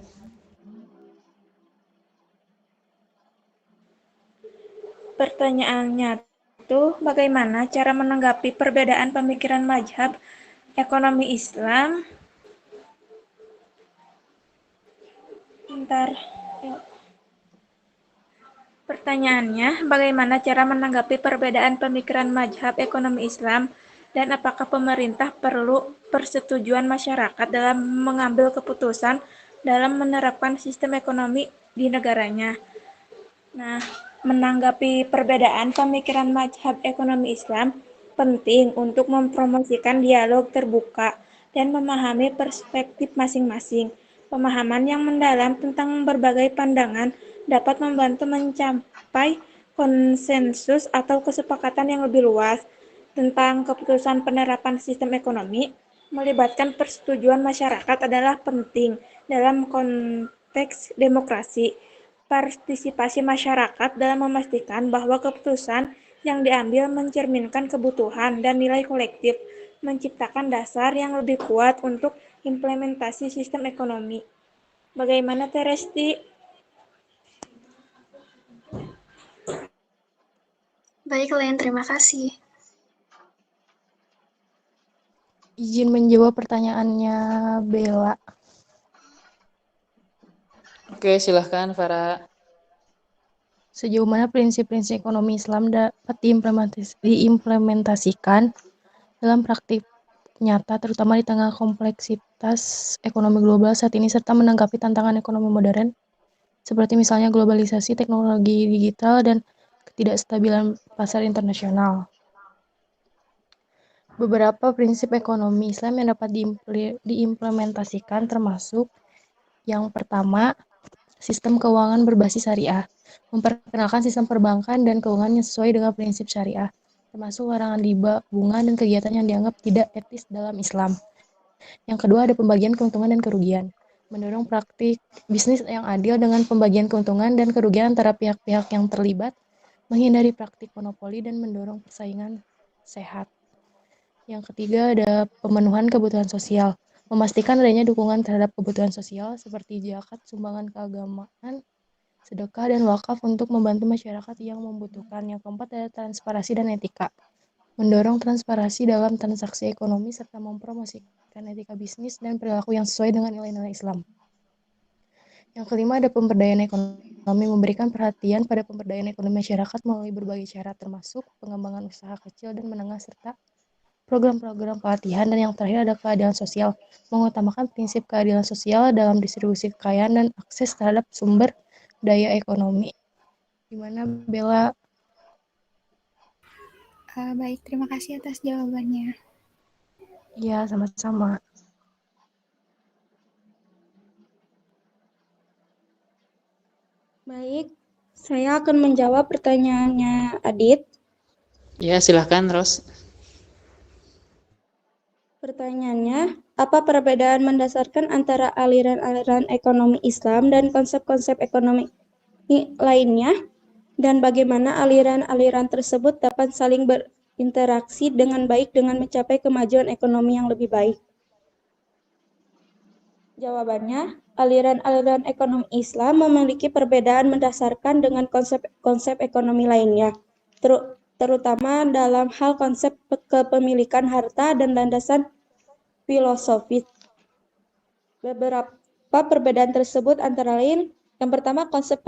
Pertanyaannya tuh bagaimana cara menanggapi perbedaan pemikiran mazhab ekonomi Islam? Pertanyaannya, bagaimana cara menanggapi perbedaan pemikiran mazhab ekonomi Islam dan apakah pemerintah perlu persetujuan masyarakat dalam mengambil keputusan dalam menerapkan sistem ekonomi di negaranya? Nah, menanggapi perbedaan pemikiran mazhab ekonomi Islam penting untuk mempromosikan dialog terbuka dan memahami perspektif masing-masing. Pemahaman yang mendalam tentang berbagai pandangan dapat membantu mencapai konsensus atau kesepakatan yang lebih luas tentang keputusan penerapan sistem ekonomi. Melibatkan persetujuan masyarakat adalah penting dalam konteks demokrasi. Partisipasi masyarakat dalam memastikan bahwa keputusan yang diambil mencerminkan kebutuhan dan nilai kolektif, menciptakan dasar yang lebih kuat untuk implementasi sistem ekonomi. Bagaimana Teresti? Baik, Len, terima kasih. Izin menjawab pertanyaannya Bella. Oke, silahkan Farah. Sejauh mana prinsip-prinsip ekonomi Islam dapat diimplementasikan dalam praktik nyata, terutama di tengah kompleksitas ekonomi global saat ini serta menanggapi tantangan ekonomi modern, seperti misalnya globalisasi, teknologi digital, dan ketidakstabilan pasar internasional. Beberapa prinsip ekonomi Islam yang dapat diimplementasikan termasuk yang pertama, sistem keuangan berbasis syariah. Memperkenalkan sistem perbankan dan keuangan yang sesuai dengan prinsip syariah, termasuk larangan riba, bunga, dan kegiatan yang dianggap tidak etis dalam Islam. Yang kedua, ada pembagian keuntungan dan kerugian. Mendorong praktik bisnis yang adil dengan pembagian keuntungan dan kerugian antara pihak-pihak yang terlibat, menghindari praktik monopoli, dan mendorong persaingan sehat. Yang ketiga, ada pemenuhan kebutuhan sosial. Memastikan adanya dukungan terhadap kebutuhan sosial seperti zakat, sumbangan keagamaan, sedekah, dan wakaf untuk membantu masyarakat yang membutuhkan. Yang keempat, ada transparansi dan etika. Mendorong transparansi dalam transaksi ekonomi serta mempromosikan etika bisnis dan perilaku yang sesuai dengan nilai-nilai Islam. Yang kelima, ada pemberdayaan ekonomi. Memberikan perhatian pada pemberdayaan ekonomi masyarakat melalui berbagai cara, termasuk pengembangan usaha kecil dan menengah serta program-program pelatihan. Dan yang terakhir, ada keadilan sosial. Mengutamakan prinsip keadilan sosial dalam distribusi kekayaan dan akses terhadap sumber daya ekonomi. Gimana, Bella? Baik, terima kasih atas jawabannya. Ya, sama-sama. Baik, saya akan menjawab pertanyaannya Adit. Ya, silahkan Ros. Pertanyaannya, apa perbedaan mendasarkan antara aliran-aliran ekonomi Islam dan konsep-konsep ekonomi lainnya, dan bagaimana aliran-aliran tersebut dapat saling berinteraksi dengan baik dengan mencapai kemajuan ekonomi yang lebih baik? Jawabannya, aliran-aliran ekonomi Islam memiliki perbedaan mendasarkan dengan konsep-konsep ekonomi lainnya, terutama dalam hal konsep kepemilikan harta dan landasan filosofis. Beberapa perbedaan tersebut antara lain, yang pertama, konsep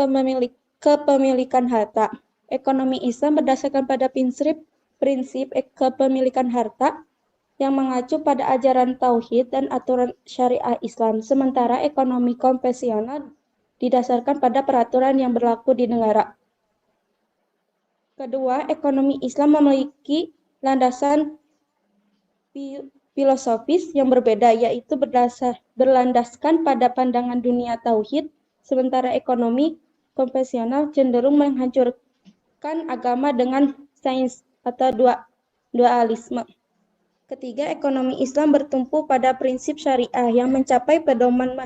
kepemilikan harta. Ekonomi Islam berdasarkan pada prinsip kepemilikan harta yang mengacu pada ajaran tauhid dan aturan syariah Islam, sementara ekonomi konvensional didasarkan pada peraturan yang berlaku di negara. Kedua, ekonomi Islam memiliki landasan filosofis yang berbeda, yaitu berlandaskan pada pandangan dunia tauhid, sementara ekonomi konvensional cenderung menghancurkan agama dengan sains atau dualisme. Ketiga, ekonomi Islam bertumpu pada prinsip syariah yang mencapai pedoman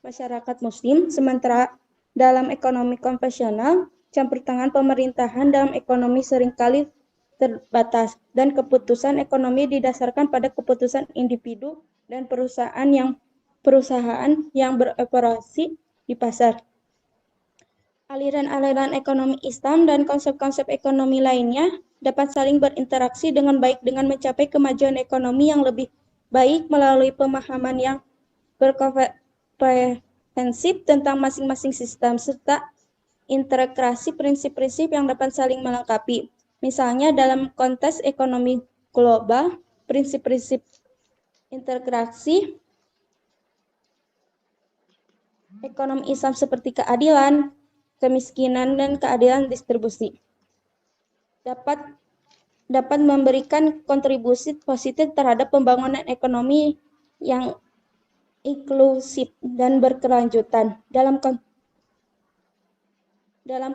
masyarakat muslim, sementara dalam ekonomi konvensional, campur tangan pemerintahan dalam ekonomi seringkali terbatas, dan keputusan ekonomi didasarkan pada keputusan individu dan perusahaan yang beroperasi di pasar. Aliran-aliran ekonomi Islam dan konsep-konsep ekonomi lainnya dapat saling berinteraksi dengan baik dengan mencapai kemajuan ekonomi yang lebih baik melalui pemahaman yang berkomprehensif tentang masing-masing sistem, serta integrasi prinsip-prinsip yang dapat saling melengkapi. Misalnya dalam konteks ekonomi global, prinsip-prinsip integrasi ekonomi Islam seperti keadilan, kemiskinan, dan keadilan distribusi dapat memberikan kontribusi positif terhadap pembangunan ekonomi yang inklusif, dan berkelanjutan. Dalam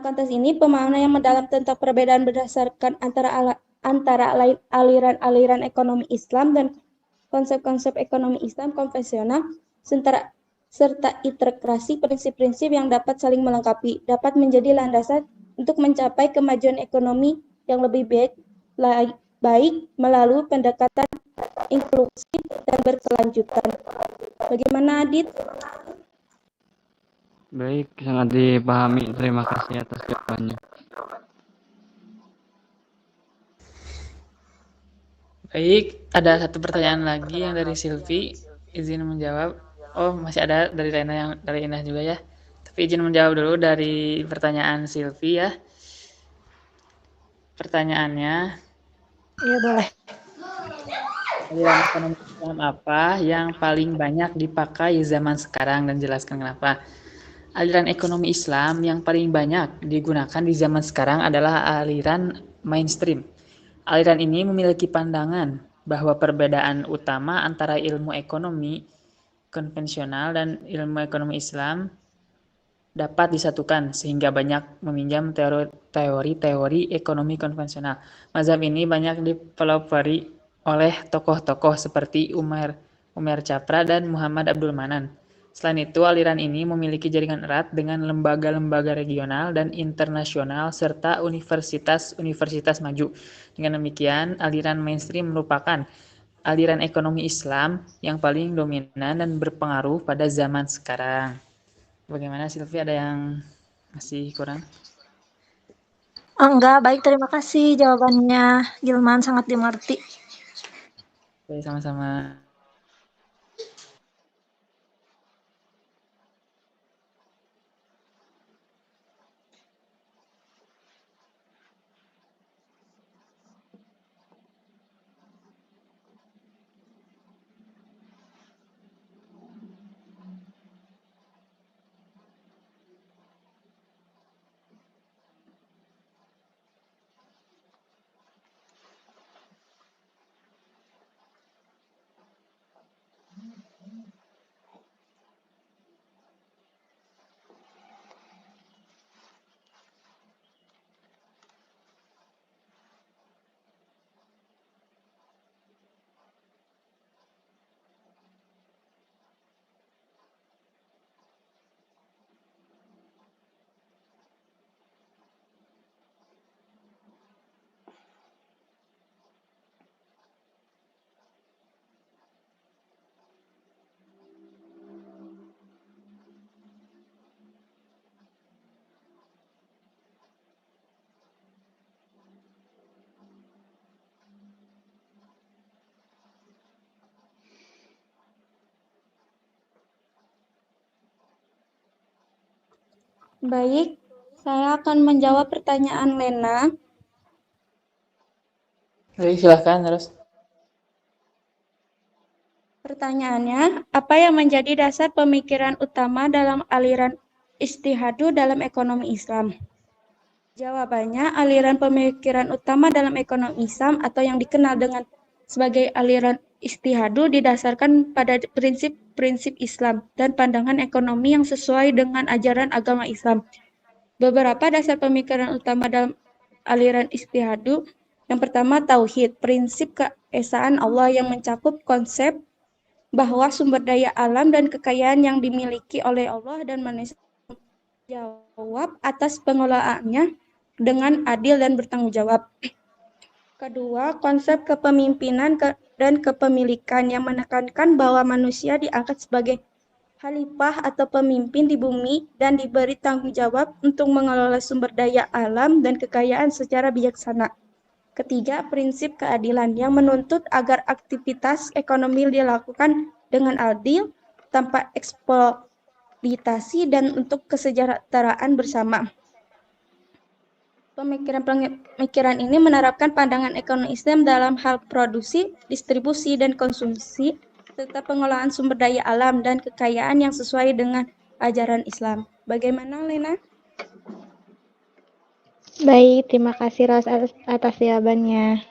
konteks ini, pemahaman yang mendalam tentang perbedaan berdasarkan antara aliran-aliran ekonomi Islam dan konsep-konsep ekonomi Islam konvensional, serta integrasi prinsip-prinsip yang dapat saling melengkapi, dapat menjadi landasan untuk mencapai kemajuan ekonomi yang lebih baik melalui pendekatan inklusif dan berkelanjutan. Bagaimana, Adit? Baik, sangat dipahami. Terima kasih atas jawabannya. Baik, ada satu pertanyaan lagi yang dari Silvi. Izin menjawab. Oh, masih ada dari Lena yang dari Indah juga ya. Tapi izin menjawab dulu dari pertanyaan Silvi ya. Pertanyaannya, Iya, boleh. aliran ekonomi Islam apa yang paling banyak dipakai zaman sekarang dan jelaskan kenapa? Aliran ekonomi Islam yang paling banyak digunakan di zaman sekarang adalah aliran mainstream. Aliran ini memiliki pandangan bahwa perbedaan utama antara ilmu ekonomi konvensional dan ilmu ekonomi Islam dapat disatukan sehingga banyak meminjam teori-teori ekonomi konvensional. Mazhab ini banyak dipelopori oleh tokoh-tokoh seperti Umar Chapra dan Muhammad Abdul Manan. Selain itu, aliran ini memiliki jaringan erat dengan lembaga-lembaga regional dan internasional serta universitas-universitas maju. Dengan demikian, aliran mainstream merupakan aliran ekonomi Islam yang paling dominan dan berpengaruh pada zaman sekarang. Bagaimana Silvi, ada yang masih kurang? Enggak, baik, terima kasih jawabannya. Gilman sangat dimengerti. Oke, sama-sama. Baik, saya akan menjawab pertanyaan Lena. Baik, silahkan terus. Pertanyaannya, apa yang menjadi dasar pemikiran utama dalam aliran ijtihadu dalam ekonomi Islam? Jawabannya, aliran pemikiran utama dalam ekonomi Islam atau yang dikenal dengan sebagai aliran ijtihadu didasarkan pada prinsip-prinsip Islam dan pandangan ekonomi yang sesuai dengan ajaran agama Islam. Beberapa dasar pemikiran utama dalam aliran ijtihadu. Yang pertama, tauhid, prinsip keesaan Allah yang mencakup konsep bahwa sumber daya alam dan kekayaan yang dimiliki oleh Allah dan manusia jawab atas pengelolaannya dengan adil dan bertanggung jawab. Kedua, konsep kepemimpinan dan kepemilikan yang menekankan bahwa manusia diangkat sebagai khalifah atau pemimpin di bumi dan diberi tanggung jawab untuk mengelola sumber daya alam dan kekayaan secara bijaksana. Ketiga, prinsip keadilan yang menuntut agar aktivitas ekonomi dilakukan dengan adil, tanpa eksploitasi dan untuk kesejahteraan bersama. Pemikiran ini menerapkan pandangan ekonomi Islam dalam hal produksi, distribusi, dan konsumsi, serta pengelolaan sumber daya alam dan kekayaan yang sesuai dengan ajaran Islam. Bagaimana, Lena? Baik, terima kasih Ros atas jawabannya.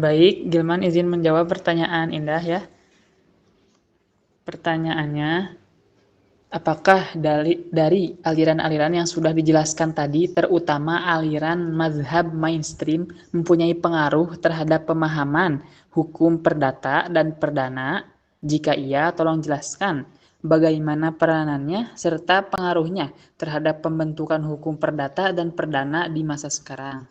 Baik, Gilman izin menjawab pertanyaan Indah ya. Pertanyaannya, apakah dari aliran-aliran yang sudah dijelaskan tadi, terutama aliran mazhab mainstream, mempunyai pengaruh terhadap pemahaman hukum perdata dan perdana? Jika iya, tolong jelaskan bagaimana peranannya serta pengaruhnya terhadap pembentukan hukum perdata dan perdana di masa sekarang.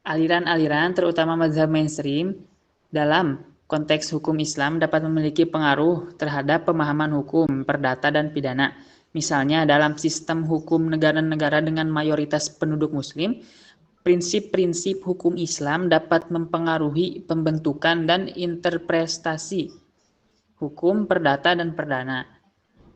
Aliran-aliran, terutama mazhab mainstream, dalam konteks hukum Islam dapat memiliki pengaruh terhadap pemahaman hukum, perdata, dan pidana. Misalnya, dalam sistem hukum negara-negara dengan mayoritas penduduk Muslim, prinsip-prinsip hukum Islam dapat mempengaruhi pembentukan dan interpretasi hukum, perdata, dan perdana.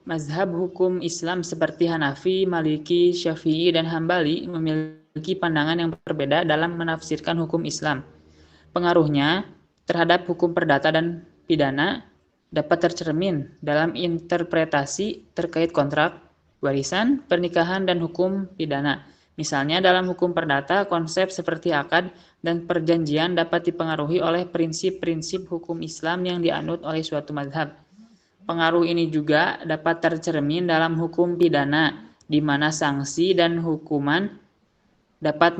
Mazhab hukum Islam seperti Hanafi, Maliki, Syafi'i, dan Hambali memiliki pandangan yang berbeda dalam menafsirkan hukum Islam. Pengaruhnya terhadap hukum perdata dan pidana dapat tercermin dalam interpretasi terkait kontrak, warisan, pernikahan, dan hukum pidana. Misalnya dalam hukum perdata, konsep seperti akad dan perjanjian dapat dipengaruhi oleh prinsip-prinsip hukum Islam yang dianut oleh suatu mazhab. Pengaruh ini juga dapat tercermin dalam hukum pidana, di mana sanksi dan hukuman dapat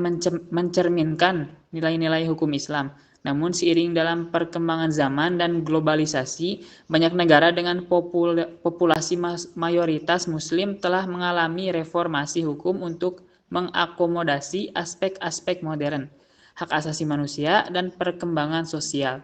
mencerminkan nilai-nilai hukum Islam. Namun seiring dalam perkembangan zaman dan globalisasi, banyak negara dengan populasi mayoritas Muslim telah mengalami reformasi hukum untuk mengakomodasi aspek-aspek modern, hak asasi manusia, dan perkembangan sosial.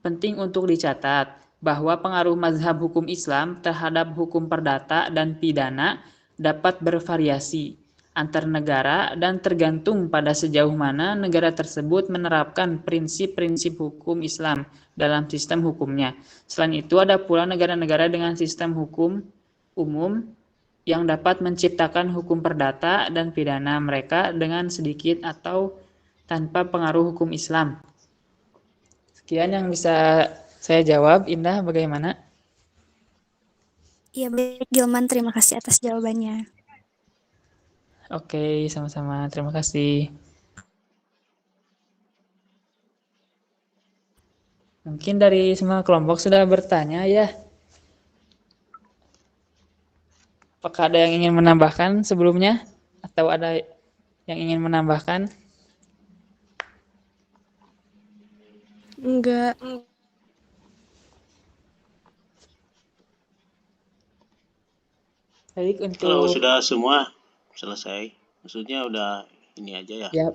Penting untuk dicatat bahwa pengaruh mazhab hukum Islam terhadap hukum perdata dan pidana dapat bervariasi antar negara dan tergantung pada sejauh mana negara tersebut menerapkan prinsip-prinsip hukum Islam dalam sistem hukumnya. Selain itu, ada pula negara-negara dengan sistem hukum umum yang dapat menciptakan hukum perdata dan pidana mereka dengan sedikit atau tanpa pengaruh hukum Islam. Sekian yang bisa saya jawab. Indah, bagaimana? Iya, baik Gilman, terima kasih atas jawabannya. Oke, sama-sama. Terima kasih. Mungkin dari semua kelompok sudah bertanya ya. Apakah ada yang ingin menambahkan sebelumnya? Atau ada yang ingin menambahkan? Enggak. Baik, untuk... Kalau sudah semua selesai, maksudnya udah ini aja ya. Siap,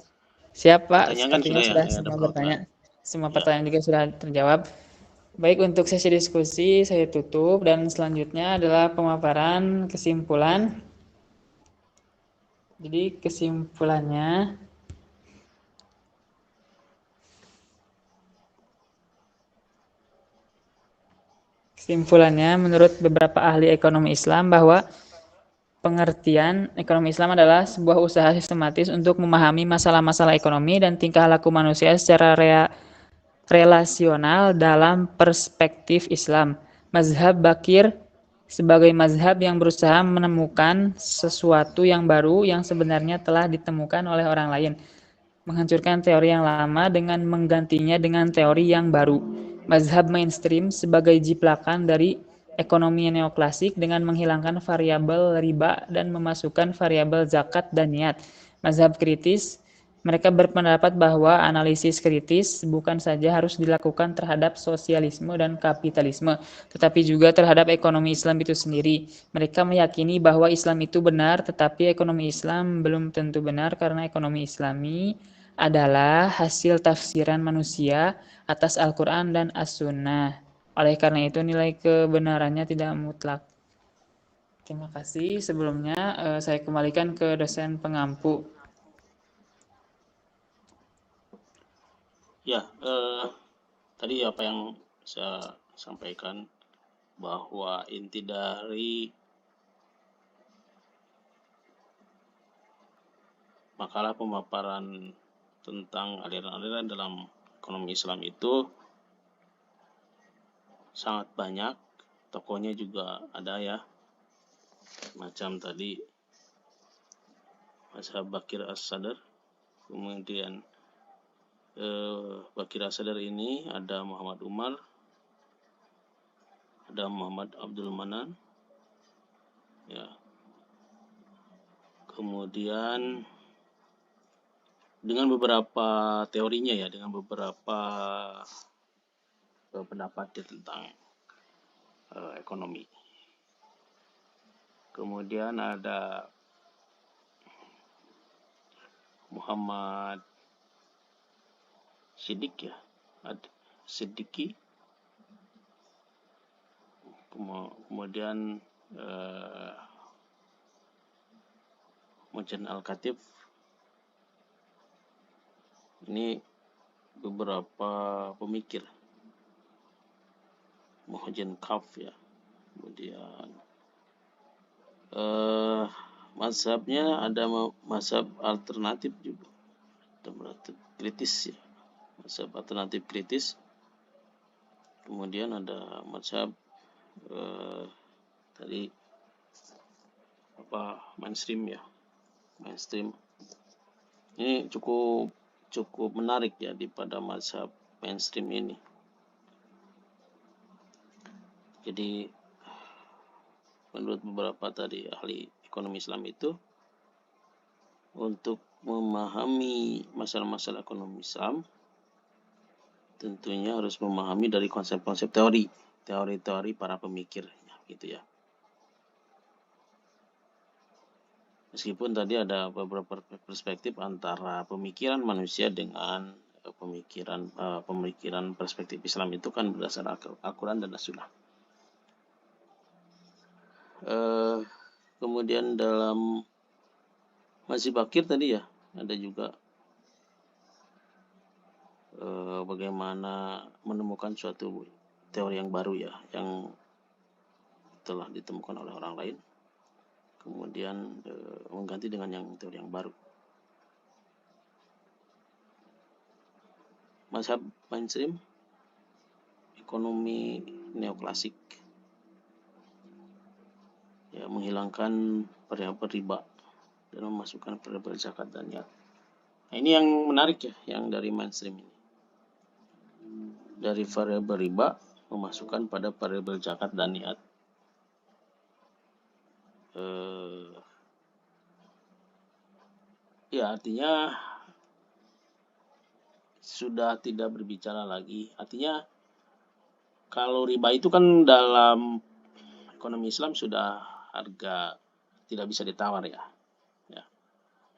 siap Pak. Pertanyaan kan Sepertinya sudah ya, semua ada bertanya. Semua Ya. pertanyaan juga sudah terjawab. Baik, untuk sesi diskusi saya tutup dan selanjutnya adalah pemaparan kesimpulan. Jadi kesimpulannya, menurut beberapa ahli ekonomi Islam bahwa pengertian ekonomi Islam adalah sebuah usaha sistematis untuk memahami masalah-masalah ekonomi dan tingkah laku manusia secara relasional dalam perspektif Islam. Mazhab Bakir sebagai mazhab yang berusaha menemukan sesuatu yang baru yang sebenarnya telah ditemukan oleh orang lain, menghancurkan teori yang lama dengan menggantinya dengan teori yang baru. Mazhab mainstream sebagai jiplakan dari ekonomi neoklasik dengan menghilangkan variabel riba dan memasukkan variabel zakat dan niat. Mazhab kritis, mereka berpendapat bahwa analisis kritis bukan saja harus dilakukan terhadap sosialisme dan kapitalisme, tetapi juga terhadap ekonomi Islam itu sendiri. Mereka meyakini bahwa Islam itu benar, tetapi ekonomi Islam belum tentu benar karena ekonomi Islami adalah hasil tafsiran manusia atas Al-Quran dan As-Sunnah. Oleh karena itu nilai kebenarannya tidak mutlak. Terima kasih. Sebelumnya saya kembalikan ke dosen pengampu. Ya, tadi apa yang saya sampaikan bahwa inti dari makalah pemaparan tentang aliran-aliran dalam ekonomi Islam itu sangat banyak, tokohnya juga ada ya, macam tadi Mazhab Bakir As-Sadr, kemudian Bakira Sadar ini ada Muhammad Umar, ada Muhammad Abdul Manan, ya. Kemudian dengan beberapa teorinya ya, dengan beberapa pendapat tentang ekonomi. Kemudian ada Muhammad Siddiq ya, Siddiqi. Kemudian Mujan Al-Khatib. Ini beberapa pemikir. Muhajin Kaf ya. Kemudian mazhabnya ada mazhab alternatif juga, alternatif kritis ya, mazhab alternatif kritis. Kemudian ada mazhab tadi mainstream ya, mainstream. Ini cukup menarik ya di pada mazhab mainstream ini. Jadi menurut beberapa tadi ahli ekonomi Islam itu, untuk memahami masalah-masalah ekonomi Islam tentunya harus memahami dari konsep-konsep teori para pemikir gitu ya. Meskipun tadi ada beberapa perspektif antara pemikiran manusia dengan pemikiran perspektif Islam itu kan berdasarkan Al-Quran dan As-Sunnah. Kemudian dalam Mazhab Bakir tadi ya, ada juga bagaimana menemukan suatu teori yang baru ya, yang telah ditemukan oleh orang lain, kemudian mengganti dengan yang teori yang baru. Mazhab mainstream, ekonomi neoklasik, ya, menghilangkan variabel riba dan memasukkan variabel zakat dan niat. Nah, ini yang menarik ya, yang dari mainstream ini. Dari variabel riba memasukkan pada variabel zakat dan niat. Ya, artinya sudah tidak berbicara lagi. Artinya kalau riba itu kan dalam ekonomi Islam sudah harga tidak bisa ditawar ya.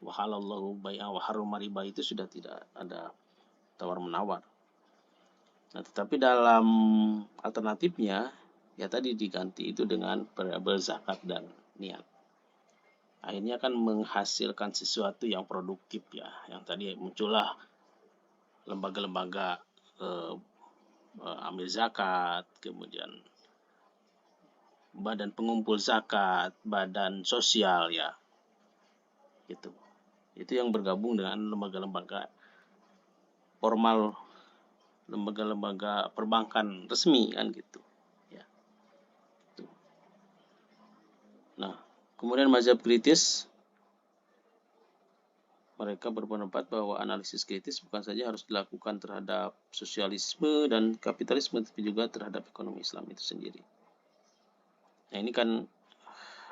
Wa halallahu bai'a wa harrama riba itu sudah tidak ada tawar menawar. Nah, tetapi dalam alternatifnya ya tadi diganti itu dengan variabel zakat dan niat. Akhirnya kan menghasilkan sesuatu yang produktif ya. Yang tadi muncullah lembaga-lembaga amil zakat, kemudian badan pengumpul zakat, badan sosial ya. Gitu. Itu yang bergabung dengan lembaga-lembaga formal, lembaga-lembaga perbankan resmi kan gitu ya. Nah, kemudian mazhab kritis, mereka berpendapat bahwa analisis kritis bukan saja harus dilakukan terhadap sosialisme dan kapitalisme, tapi juga terhadap ekonomi Islam itu sendiri. Nah, ini kan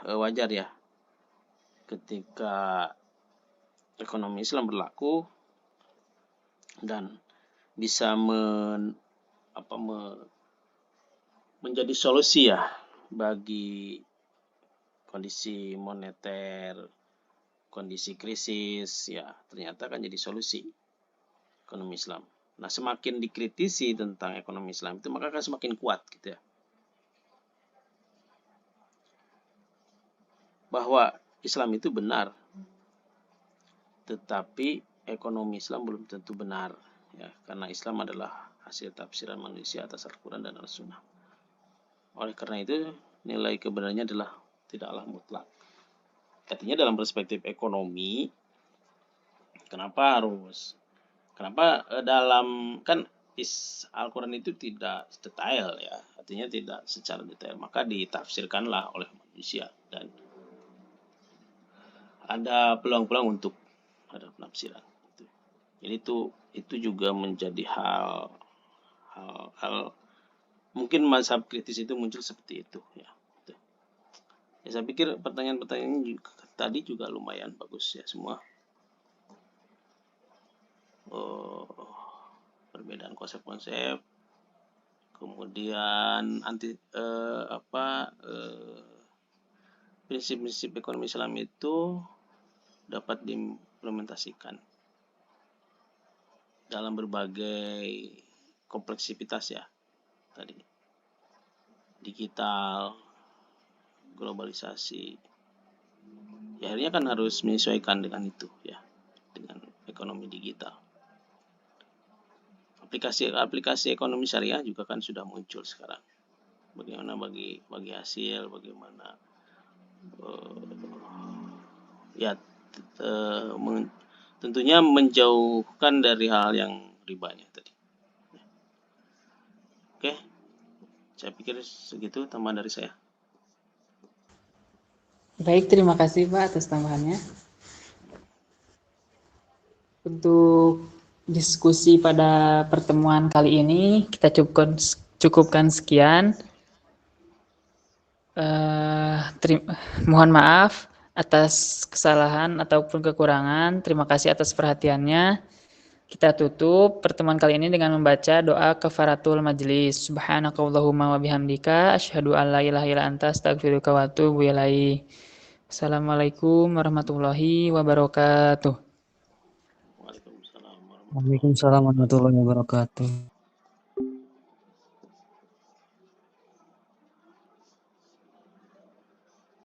wajar ya, ketika ekonomi Islam berlaku dan bisa menjadi solusi ya bagi kondisi moneter, kondisi krisis ya, ternyata akan jadi solusi ekonomi Islam. Nah, semakin dikritisi tentang ekonomi Islam itu maka akan semakin kuat gitu ya. Bahwa Islam itu benar, tetapi ekonomi Islam belum tentu benar ya, karena Islam adalah hasil tafsiran manusia atas Al-Quran dan As-Sunnah. Oleh karena itu nilai kebenarannya adalah tidaklah mutlak. Artinya dalam perspektif ekonomi, kenapa dalam kan Al-Quran itu tidak detail ya, artinya tidak secara detail, maka ditafsirkanlah oleh manusia dan ada peluang-peluang untuk ada penafsiran. Jadi itu juga menjadi hal mungkin mazhab kritis itu muncul seperti itu ya. Ya saya pikir pertanyaan-pertanyaan tadi juga lumayan bagus ya semua. Perbedaan konsep-konsep, kemudian prinsip-prinsip ekonomi Islam itu dapat diimplementasikan dalam berbagai kompleksitas ya tadi, digital, globalisasi. Ya akhirnya kan harus menyesuaikan dengan itu ya, dengan ekonomi digital. Aplikasi ekonomi syariah juga kan sudah muncul sekarang. Bagaimana bagi hasil, bagaimana tentunya menjauhkan dari hal yang ribanya tadi. Oke, saya pikir segitu tambahan dari saya. Baik, terima kasih Pak atas tambahannya. Untuk diskusi pada pertemuan kali ini kita cukupkan sekian. Mohon maaf atas kesalahan ataupun kekurangan. Terima kasih atas perhatiannya. Kita tutup pertemuan kali ini dengan membaca doa kafaratul majlis. Subhanakallahumma wa bihamdika asyhadu an la ilaha illa anta astaghfiruka wa atubu ilaik. Assalamualaikum warahmatullahi wabarakatuh. Waalaikumsalam. Waalaikumsalam warahmatullahi wabarakatuh.